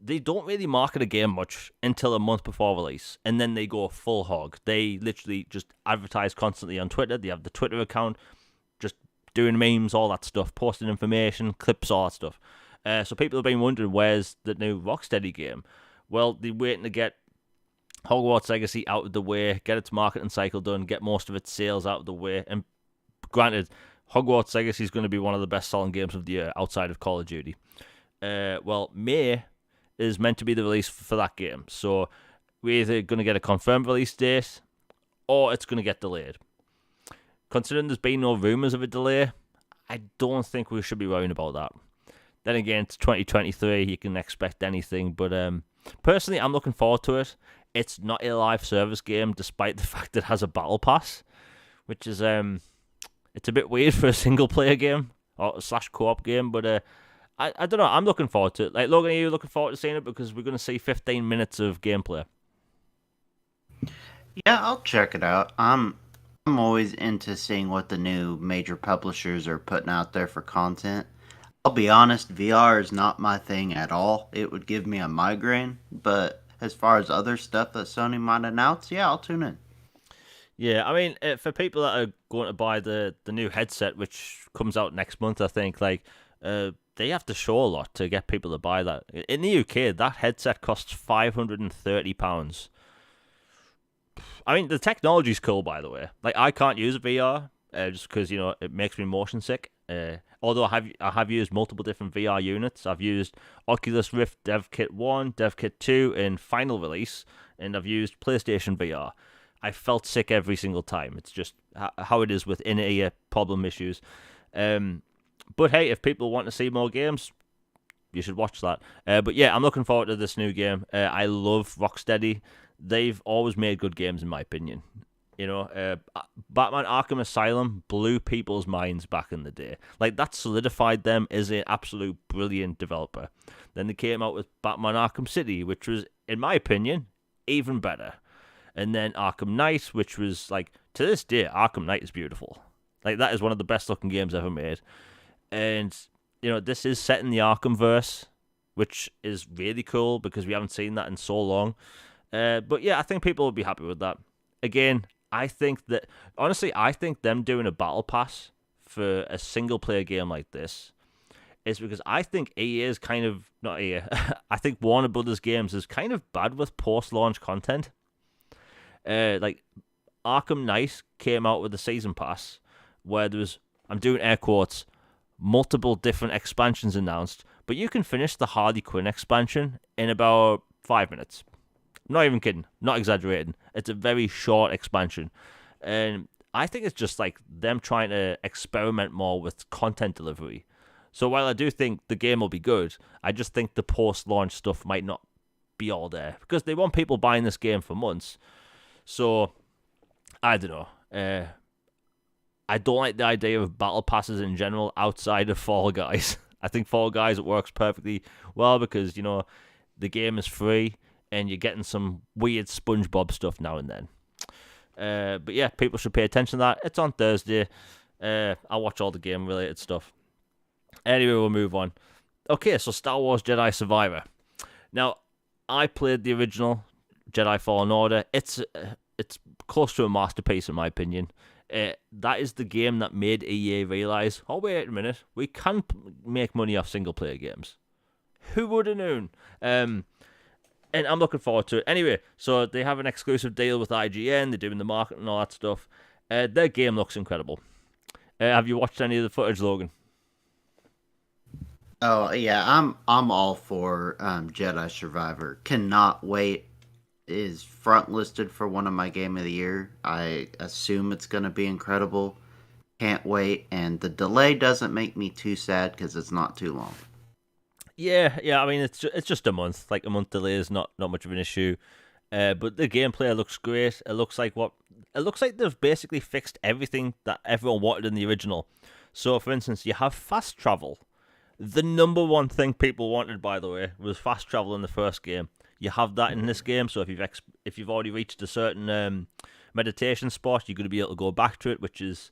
they don't really market a game much until a month before release, and then they go full hog. They literally just advertise constantly on Twitter. They have the Twitter account, just doing memes, all that stuff, posting information, clips, all that stuff. So people have been wondering, where's the new Rocksteady game? Well, they're waiting to get Hogwarts Legacy out of the way, get its marketing cycle done, get most of its sales out of the way, and granted, Hogwarts Legacy is going to be one of the best-selling games of the year outside of Call of Duty. Well, May is meant to be the release for that game, so we're either going to get a confirmed release date or it's going to get delayed. Considering there's been no rumours of a delay, I don't think we should be worrying about that. Then again, it's 2023, you can expect anything, but personally, I'm looking forward to it. It's not a live service game, despite the fact that it has a battle pass, which is it's a bit weird for a single-player game or / co-op game, but I don't know. I'm looking forward to it. Like, Logan, are you looking forward to seeing it? Because we're going to see 15 minutes of gameplay. Yeah, I'll check it out. I'm always into seeing what the new major publishers are putting out there for content. I'll be honest, VR is not my thing at all. It would give me a migraine, but as far as other stuff that Sony might announce, yeah, I'll tune in. Yeah, I mean, for people that are going to buy the new headset, which comes out next month, I think, like, they have to show a lot to get people to buy that. In the UK, that headset costs £530. I mean, the technology's cool, by the way. Like, I can't use VR just because it makes me motion sick. Although I have used multiple different VR units. I've used Oculus Rift Dev Kit 1, Dev Kit 2 in final release, and I've used PlayStation VR. I felt sick every single time. It's just how it is with in-ear problem issues. But hey, if people want to see more games, you should watch that. But yeah, I'm looking forward to this new game. I love Rocksteady. They've always made good games, in my opinion. Batman Arkham Asylum blew people's minds back in the day. Like, that solidified them as an absolute brilliant developer. Then they came out with Batman Arkham City, which was, in my opinion, even better. And then Arkham Knight, which was, like, to this day, Arkham Knight is beautiful. Like, that is one of the best looking games ever made. And, this is set in the Arkham verse, which is really cool because we haven't seen that in so long. But yeah, I think people will be happy with that. Again, I think them doing a battle pass for a single player game like this is because I think EA is kind of, not EA, I think Warner Brothers Games is kind of bad with post launch content. Like, Arkham Knight came out with a season pass where there was, I'm doing air quotes, multiple different expansions announced, but you can finish the Harley Quinn expansion in about 5 minutes. I'm not even kidding, not exaggerating. It's a very short expansion. And I think it's just like them trying to experiment more with content delivery. So while I do think the game will be good, I just think the post-launch stuff might not be all there because they want people buying this game for months. So, I don't know. I don't like the idea of battle passes in general outside of Fall Guys. I think Fall Guys, it works perfectly well because, the game is free and you're getting some weird SpongeBob stuff now and then. But yeah, people should pay attention to that. It's on Thursday. I'll watch all the game-related stuff. Anyway, we'll move on. Okay, so Star Wars Jedi Survivor. Now, I played the original Jedi Fallen Order. It's close to a masterpiece in my opinion. That is the game that made EA realize, oh wait a minute, we can make money off single player games. Who would have known? And I'm looking forward to it. Anyway, so they have an exclusive deal with IGN. They're doing the marketing and all that stuff. Their game looks incredible. Have you watched any of the footage, Logan? Oh yeah, I'm all for Jedi Survivor. Cannot wait. Is front listed for one of my game of the year. I assume it's going to be incredible. Can't wait, and the delay doesn't make me too sad because it's not too long. Yeah. I mean, it's just a month. Like, a month delay is not much of an issue. But the gameplay looks great. It looks like they've basically fixed everything that everyone wanted in the original. So, for instance, you have fast travel. The number one thing people wanted, by the way, was fast travel in the first game. You have that in this game, so if you've already reached a certain meditation spot, you're going to be able to go back to it, which is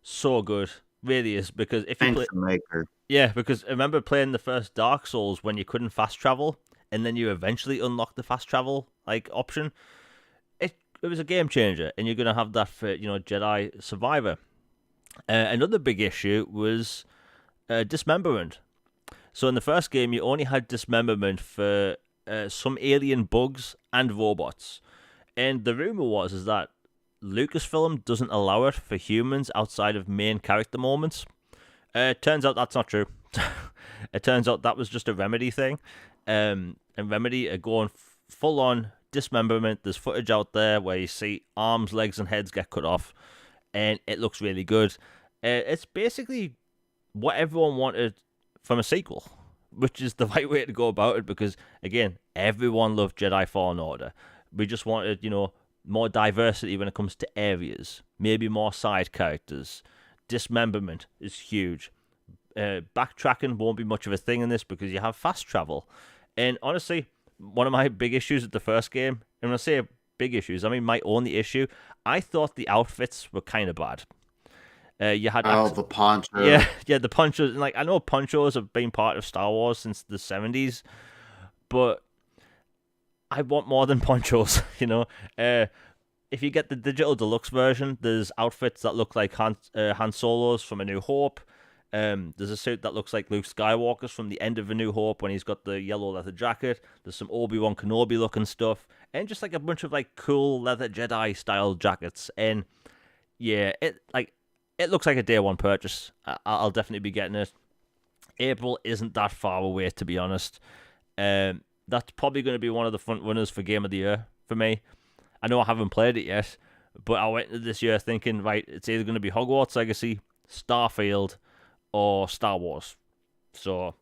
so good, really is. Because if you play, Maker. yeah, because I remember playing the first Dark Souls when you couldn't fast travel, and then you eventually unlock the fast travel option. It was a game changer, and you're going to have that for Jedi Survivor. Another big issue was dismemberment. So in the first game, you only had dismemberment for some alien bugs and robots. And the rumor is that Lucasfilm doesn't allow it for humans outside of main character moments. It turns out that's not true. It turns out that was just a Remedy thing. And Remedy are going full on dismemberment. There's footage out there where you see arms, legs, and heads get cut off. And it looks really good. It's basically what everyone wanted from a sequel, which is the right way to go about it because, again, everyone loved Jedi Fallen Order. We just wanted, more diversity when it comes to areas, maybe more side characters. Dismemberment is huge. Backtracking won't be much of a thing in this because you have fast travel. And honestly, one of my big issues with the first game, and when I say big issues, I mean my only issue, I thought the outfits were kind of bad. You had Oh, the yeah, poncho. yeah, the ponchos. And like I know ponchos have been part of Star Wars since the 70s, but I want more than ponchos. Uh, if you get the digital deluxe version, there's outfits that look like Han Solo's from A New Hope. There's a suit that looks like Luke Skywalker's from the end of A New Hope when he's got the yellow leather jacket. There's some Obi-Wan Kenobi looking stuff, and just like a bunch of like cool leather Jedi style jackets. And yeah, it looks like a day one purchase. I'll definitely be getting it. April isn't that far away, to be honest. That's probably going to be one of the front runners for Game of the Year for me. I know I haven't played it yet, but I went into this year thinking, right, it's either going to be Hogwarts Legacy, Starfield, or Star Wars. So,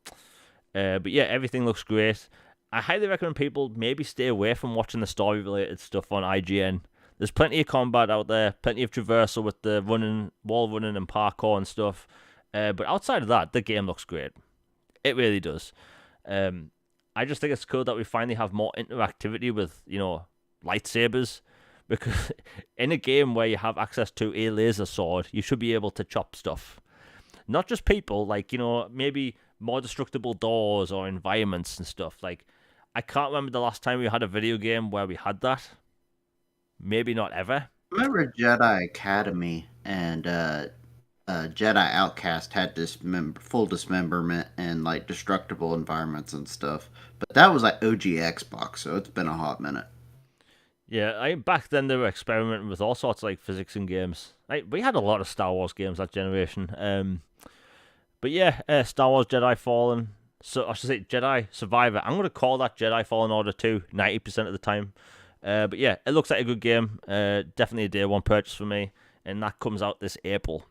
but yeah, everything looks great. I highly recommend people maybe stay away from watching the story related stuff on IGN. There's plenty of combat out there, plenty of traversal with the running, wall running, and parkour and stuff. But outside of that, the game looks great. It really does. I just think it's cool that we finally have more interactivity with, lightsabers. Because in a game where you have access to a laser sword, you should be able to chop stuff. Not just people, like, maybe more destructible doors or environments and stuff. Like, I can't remember the last time we had a video game where we had that. Maybe not ever. Remember Jedi Academy and Jedi Outcast had full dismemberment and like destructible environments and stuff. But that was like OG Xbox, so it's been a hot minute. Yeah, back then they were experimenting with all sorts of like physics in games. We had a lot of Star Wars games that generation. But yeah, Star Wars Jedi Fallen. So I should say Jedi Survivor. I'm gonna call that Jedi Fallen Order 2 90% of the time. But yeah, it looks like a good game. Definitely a day one purchase for me, and that comes out this April.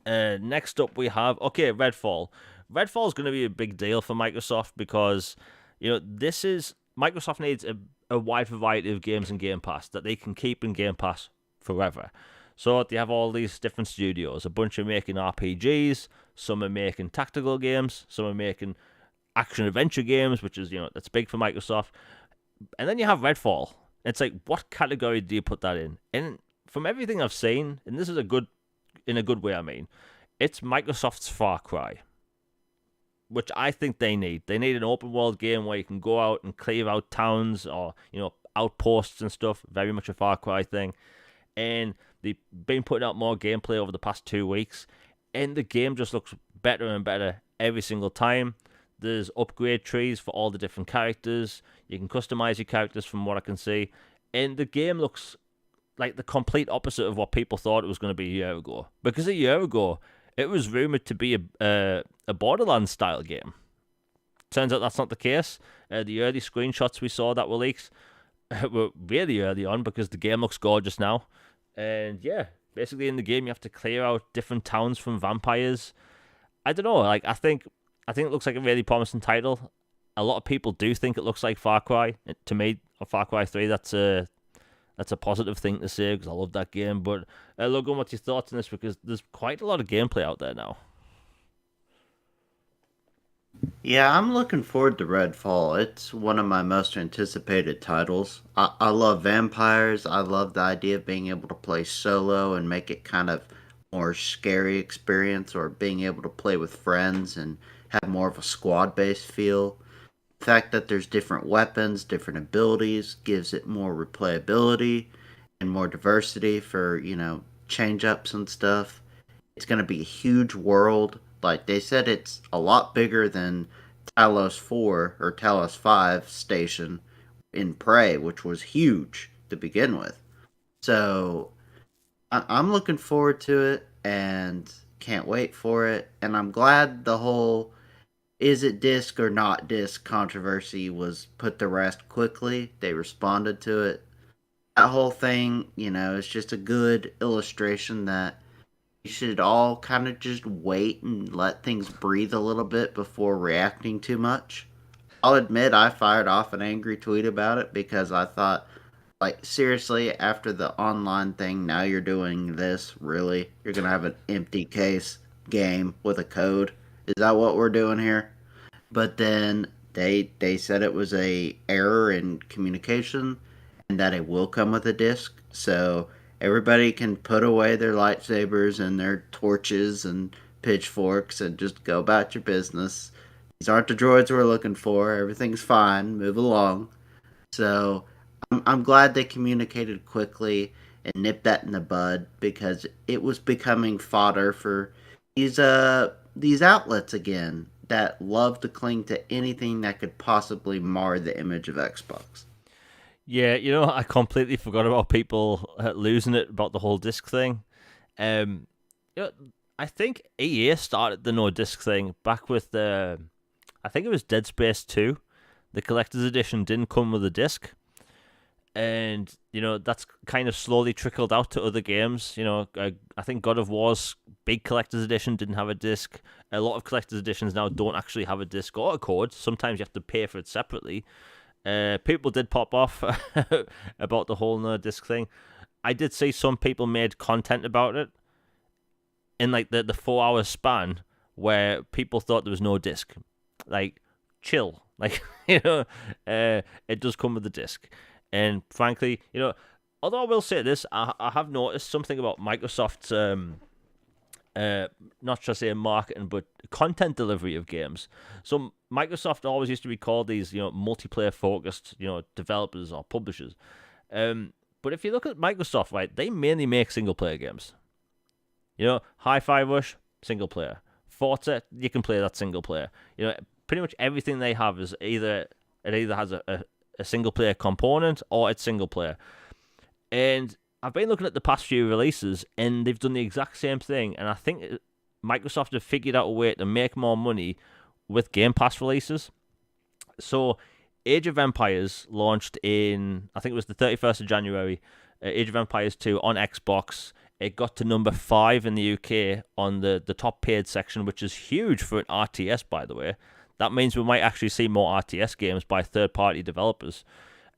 Next up we have Redfall. Redfall is going to be a big deal for Microsoft because this is Microsoft needs a wide variety of games in Game Pass that they can keep in Game Pass forever. So they have all these different studios. A bunch are making RPGs, some are making tactical games, some are making action adventure games, which is that's big for Microsoft. And then you have Redfall. It's like, what category do you put that in? And from everything I've seen, and this is in a good way, I mean, it's Microsoft's Far Cry, which I think they need. They need an open world game where you can go out and clear out towns or outposts and stuff. Very much a Far Cry thing. And they've been putting out more gameplay over the past 2 weeks, and the game just looks better and better every single time. There's upgrade trees for all the different characters. You can customize your characters from what I can see. And the game looks like the complete opposite of what people thought it was going to be a year ago. Because a year ago, it was rumored to be a Borderlands style game. Turns out that's not the case. The early screenshots we saw that were leaked were really early on because the game looks gorgeous now. And yeah, basically in the game you have to clear out different towns from vampires. I don't know, like I think it looks like a really promising title. A lot of people do think it looks like Far Cry. To me, or Far Cry 3, that's a positive thing to say because I love that game. But Logan, what's your thoughts on this? Because there's quite a lot of gameplay out there now. Yeah, I'm looking forward to Redfall. It's one of my most anticipated titles. I love vampires. I love the idea of being able to play solo and make it kind of more scary experience, or being able to play with friends and have more of a squad based feel. The fact that there's different weapons, different abilities gives it more replayability and more diversity for, change ups and stuff. It's going to be a huge world. Like they said, it's a lot bigger than Talos 4 or Talos 5 station in Prey, which was huge to begin with. So I'm looking forward to it and can't wait for it. And I'm glad the whole is it disc or not disc controversy was put to rest quickly. They responded to it. That whole thing, is just a good illustration that you should all kind of just wait and let things breathe a little bit before reacting too much. I'll admit I fired off an angry tweet about it because I thought, like, seriously, after the online thing, now you're doing this? Really? You're going to have an empty case game with a code? Is that what we're doing here? But then they said it was a error in communication and that it will come with a disc. So everybody can put away their lightsabers and their torches and pitchforks and just go about your business. These aren't the droids we're looking for. Everything's fine. Move along. So I'm glad they communicated quickly and nipped that in the bud because it was becoming fodder for these outlets again that love to cling to anything that could possibly mar the image of Xbox. Yeah, I completely forgot about people losing it about the whole disc thing. Um, you know, I think EA started the no disc thing back with I think it was Dead Space 2. The collector's edition didn't come with a disc, and that's kind of slowly trickled out to other games. I think God of War's big collector's edition didn't have a disc. A lot of collector's editions now don't actually have a disc or a code. Sometimes you have to pay for it separately. People did pop off about the whole no disc thing. I did see some people made content about it in like the 4 hour span where people thought there was no disc. Like, chill. Like, it does come with the disc. And frankly, although I will say this, I have noticed something about Microsoft's not just say marketing, but content delivery of games. So Microsoft always used to be called these, multiplayer focused, developers or publishers. But if you look at Microsoft, right, they mainly make single player games. Hi-Fi Rush, single player. Forza, you can play that single player. Pretty much everything they have is either has a single player component or it's single player. And I've been looking at the past few releases, and they've done the exact same thing. And I think Microsoft have figured out a way to make more money with Game Pass releases. So, Age of Empires launched in, I think it was the 31st of January, Age of Empires 2 on Xbox. It got to number 5 in the UK on the top paid section, which is huge for an RTS, by the way. That means we might actually see more RTS games by third-party developers.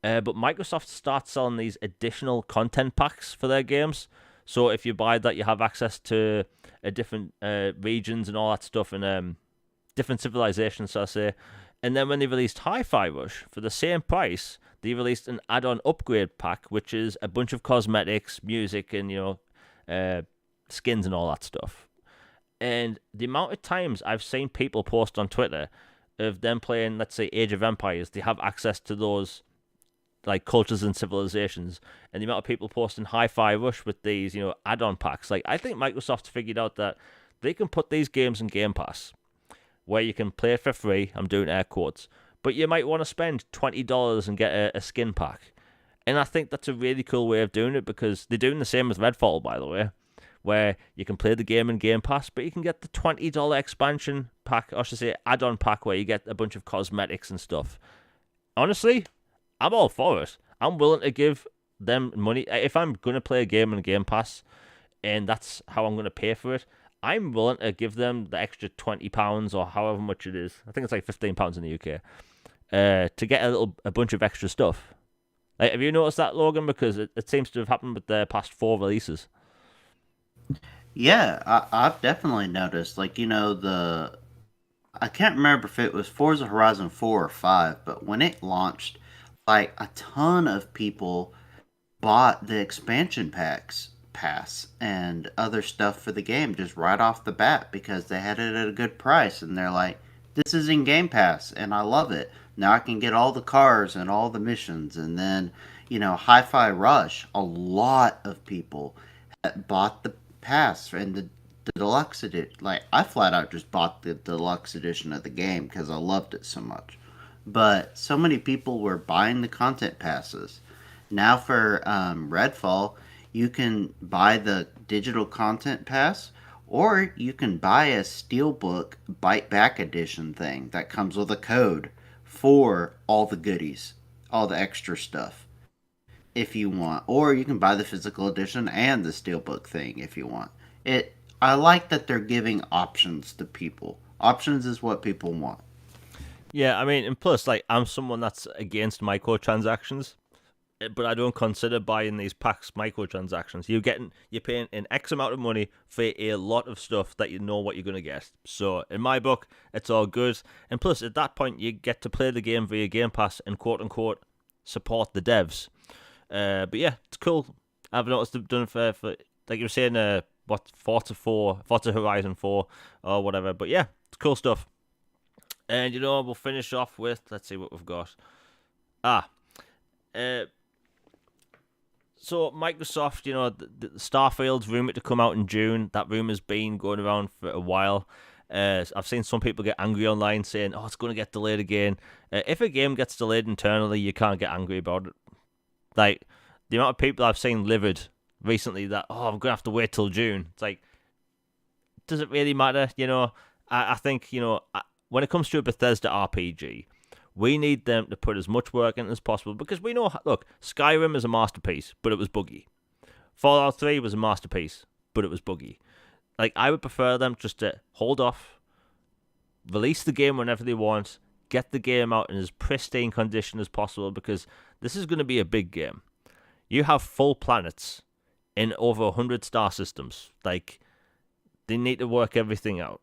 But Microsoft starts selling these additional content packs for their games. So if you buy that, you have access to different regions and all that stuff, and different civilizations, so I say. And then when they released Hi-Fi Rush, for the same price, they released an add-on upgrade pack, which is a bunch of cosmetics, music, and skins and all that stuff. And the amount of times I've seen people post on Twitter of them playing, let's say, Age of Empires, they have access to those like cultures and civilizations, and the amount of people posting Hi-Fi Rush with these, add-on packs. Like, I think Microsoft's figured out that they can put these games in Game Pass, where you can play it for free. I'm doing air quotes, but you might want to spend $20 and get a skin pack. And I think that's a really cool way of doing it, because they're doing the same with RedFall, by the way, where you can play the game in Game Pass, but you can get the $20 expansion pack, or I should say add-on pack, where you get a bunch of cosmetics and stuff. Honestly, I'm all for it. I'm willing to give them money. If I'm going to play a game in Game Pass, and that's how I'm going to pay for it, I'm willing to give them the extra £20 or however much it is. I think it's like £15 in the UK, to get a bunch of extra stuff. Like, have you noticed that, Logan? Because it seems to have happened with their past 4 releases. Yeah, I've definitely noticed. Like, I can't remember if it was Forza Horizon 4 or 5, but when it launched, like, a ton of people bought the expansion pass and other stuff for the game just right off the bat because they had it at a good price, and they're like, this is in Game Pass and I love it. Now I can get all the cars and all the missions. And then, Hi-Fi Rush, a lot of people bought the pass and the deluxe edition. Like, I flat out just bought the deluxe edition of the game because I loved it so much. But so many people were buying the content passes. Now for Redfall, you can buy the digital content pass, or you can buy a Steelbook Bite Back edition thing that comes with a code for all the goodies, all the extra stuff, if you want. Or you can buy the physical edition and the Steelbook thing if you want. I like that they're giving options to people. Options is what people want. Yeah, I mean, and plus, like, I'm someone that's against microtransactions, but I don't consider buying these packs microtransactions. You're paying an X amount of money for a lot of stuff that you know what you're going to get. So in my book, it's all good. And plus, at that point, you get to play the game via Game Pass and quote unquote support the devs. But yeah, it's cool. I've noticed they've done for like you were saying, what Forza Horizon 4 or whatever. But yeah, it's cool stuff. And we'll finish off with, let's see what we've got. Ah, uh, so Microsoft, the Starfield's rumored to come out in June. That rumor's been going around for a while. I've seen some people get angry online saying, "Oh, it's going to get delayed again." If a game gets delayed internally, you can't get angry about it. Like the amount of people I've seen livid recently that, "Oh, I'm going to have to wait till June." It's like, does it really matter? I think when it comes to a Bethesda RPG, we need them to put as much work in as possible because we know. Look, Skyrim is a masterpiece, but it was buggy. Fallout 3 was a masterpiece, but it was buggy. Like, I would prefer them just to hold off, release the game whenever they want, get the game out in as pristine condition as possible, because this is going to be a big game. You have full planets in over 100 star systems. Like, they need to work everything out.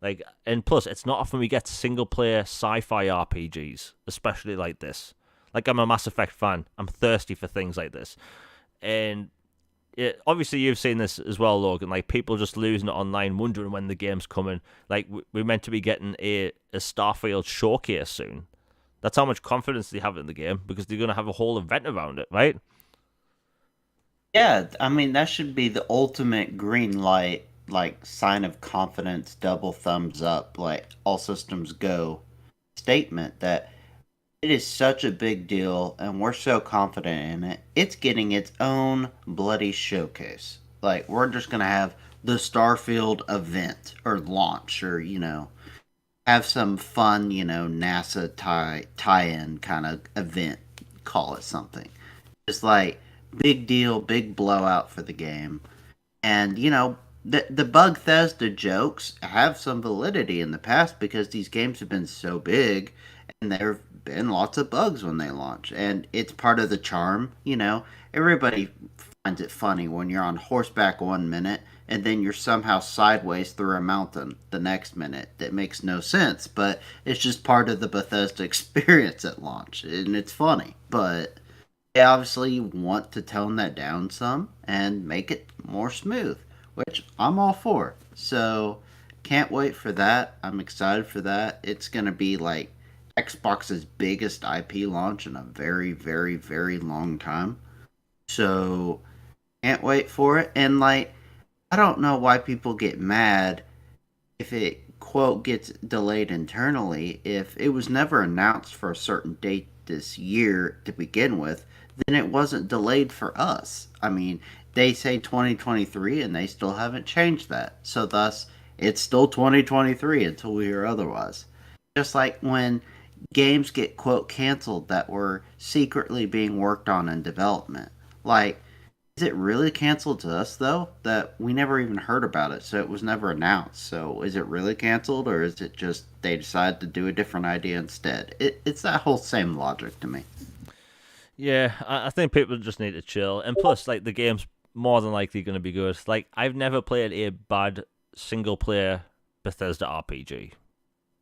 Like, and plus, it's not often we get single-player sci-fi RPGs, especially like this. Like, I'm a Mass Effect fan. I'm thirsty for things like this. And obviously you've seen this as well, Logan. Like, people just losing it online, wondering when the game's coming. Like, we're meant to be getting a Starfield showcase soon. That's how much confidence they have in the game, because they're going to have a whole event around it, right? Yeah, I mean that should be the ultimate green light, like sign of confidence, double thumbs up, like all systems go statement that it is such a big deal and we're so confident in it. It's getting its own bloody showcase. Like we're just gonna have the Starfield event or launch or have some fun, NASA tie-in kind of event, call it something. Just like big deal, big blowout for the game. And the Bethesda jokes have some validity in the past because these games have been so big and there have been lots of bugs when they launch. And it's part of the charm, Everybody finds it funny when you're on horseback 1 minute and then you're somehow sideways through a mountain the next minute. That makes no sense, but it's just part of the Bethesda experience at launch. And it's funny. But they obviously want to tone that down some and make it more smooth, which I'm all for. So, can't wait for that. I'm excited for that. It's going to be like Xbox's biggest IP launch in a very, very, very long time. So, can't wait for it. And, like, I don't know why people get mad if it, quote, gets delayed internally. If it was never announced for a certain date this year to begin with, then it wasn't delayed for us. I mean, they say 2023 and they still haven't changed that. So thus, it's still 2023 until we hear otherwise. Just like when games get, quote, canceled that were secretly being worked on in development. Like, is it really canceled to us, though? That we never even heard about it, so it was never announced. So is it really canceled, or is it just they decided to do a different idea instead? It's that whole same logic to me. Yeah, I think people just need to chill. And plus, like, the game's more than likely going to be good. Like, I've never played a bad single-player Bethesda RPG.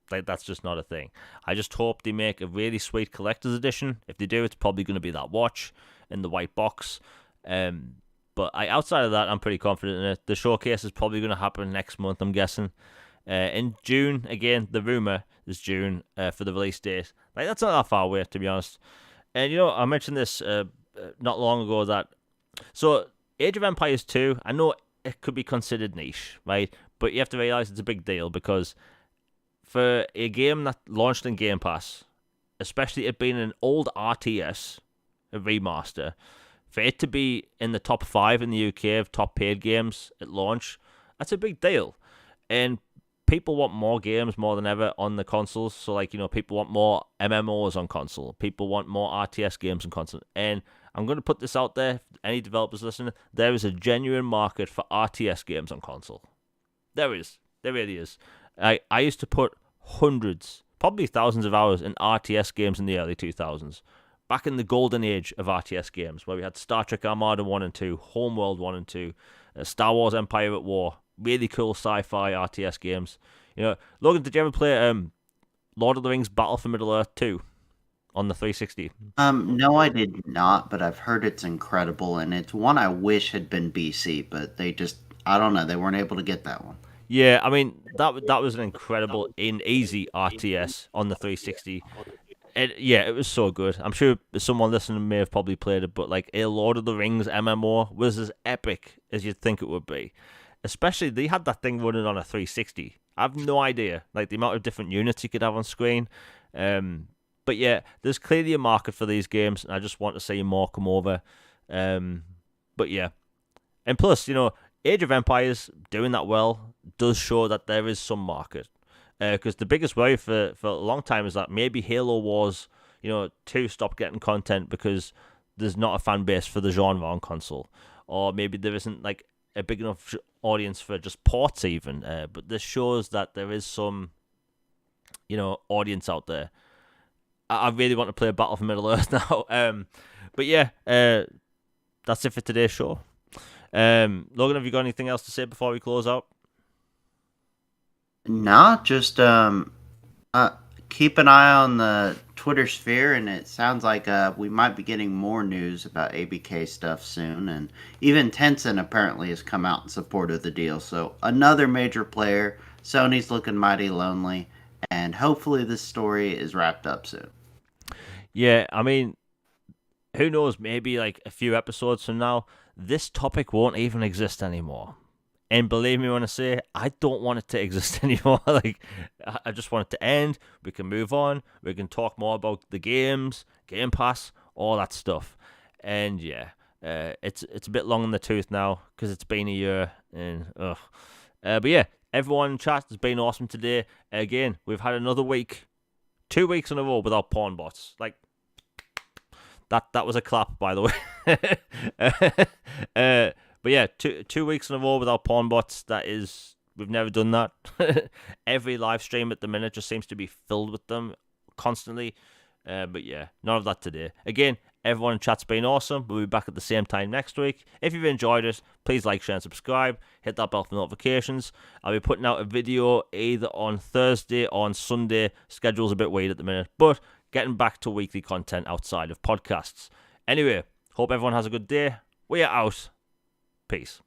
Like, that's just not a thing. I just hope they make a really sweet collector's edition. If they do, it's probably going to be that watch in the white box. But outside of that, I'm pretty confident in it. The showcase is probably going to happen next month, I'm guessing. In June, again, the rumor is June for the release date. Like, that's not that far away, to be honest. And, I mentioned this not long ago that... So, Age of Empires 2, I know it could be considered niche, right? But you have to realize it's a big deal because for a game that launched in Game Pass, especially it being an old RTS, a remaster, for it to be in the top 5 in the UK of top paid games at launch, that's a big deal. And people want more games more than ever on the consoles. So, like, people want more MMOs on console. People want more RTS games on console. And I'm going to put this out there, any developers listening, there is a genuine market for RTS games on console. There is. There really is. I used to put hundreds, probably thousands of hours in RTS games in the early 2000s. Back in the golden age of RTS games, where we had Star Trek Armada 1 and 2, Homeworld 1 and 2, Star Wars Empire at War, really cool sci-fi RTS games. Logan, did you ever play Lord of the Rings Battle for Middle-earth 2 on the 360? No, I did not, but I've heard it's incredible, and it's one I wish had been BC, but they just, I don't know, they weren't able to get that one. Yeah, I mean that was an incredible in easy RTS on the 360. Yeah, it was so good. I'm sure someone listening may have probably played it, but like a Lord of the Rings MMO was as epic as you'd think it would be. Especially they had that thing running on a 360. I've no idea, like the amount of different units you could have on screen. But yeah, there's clearly a market for these games, and I just want to see more come over. But yeah, and plus, Age of Empires doing that well does show that there is some market. Because the biggest worry for a long time is that maybe Halo Wars, 2 stopped getting content because there's not a fan base for the genre on console. Or maybe there isn't like a big enough audience for just ports even. But this shows that there is some, audience out there. I really want to play Battle for Middle Earth now. But yeah, that's it for today's show. Logan, have you got anything else to say before we close out? Not just keep an eye on the Twitter sphere, and it sounds like we might be getting more news about ABK stuff soon. And even Tencent apparently has come out in support of the deal. So another major player. Sony's looking mighty lonely, and hopefully this story is wrapped up soon. Yeah, I mean, who knows? Maybe like a few episodes from now, this topic won't even exist anymore. And believe me when I say, I don't want it to exist anymore. Like, I just want it to end. We can move on. We can talk more about the games, Game Pass, all that stuff. And yeah, it's a bit long in the tooth now because it's been a year. And but yeah, everyone in chat has been awesome today. Again, we've had another week, 2 weeks in a row without porn bots. Like, that was a clap, by the way. But yeah, 2 weeks in a row without porn bots. We've never done that. Every live stream at the minute just seems to be filled with them constantly. But yeah, none of that today. Again, everyone in chat's been awesome. We'll be back at the same time next week. If you've enjoyed it, please like, share, and subscribe. Hit that bell for notifications. I'll be putting out a video either on Thursday or on Sunday. Schedule's a bit weird at the minute, but getting back to weekly content outside of podcasts. Anyway, hope everyone has a good day. We are out. Peace.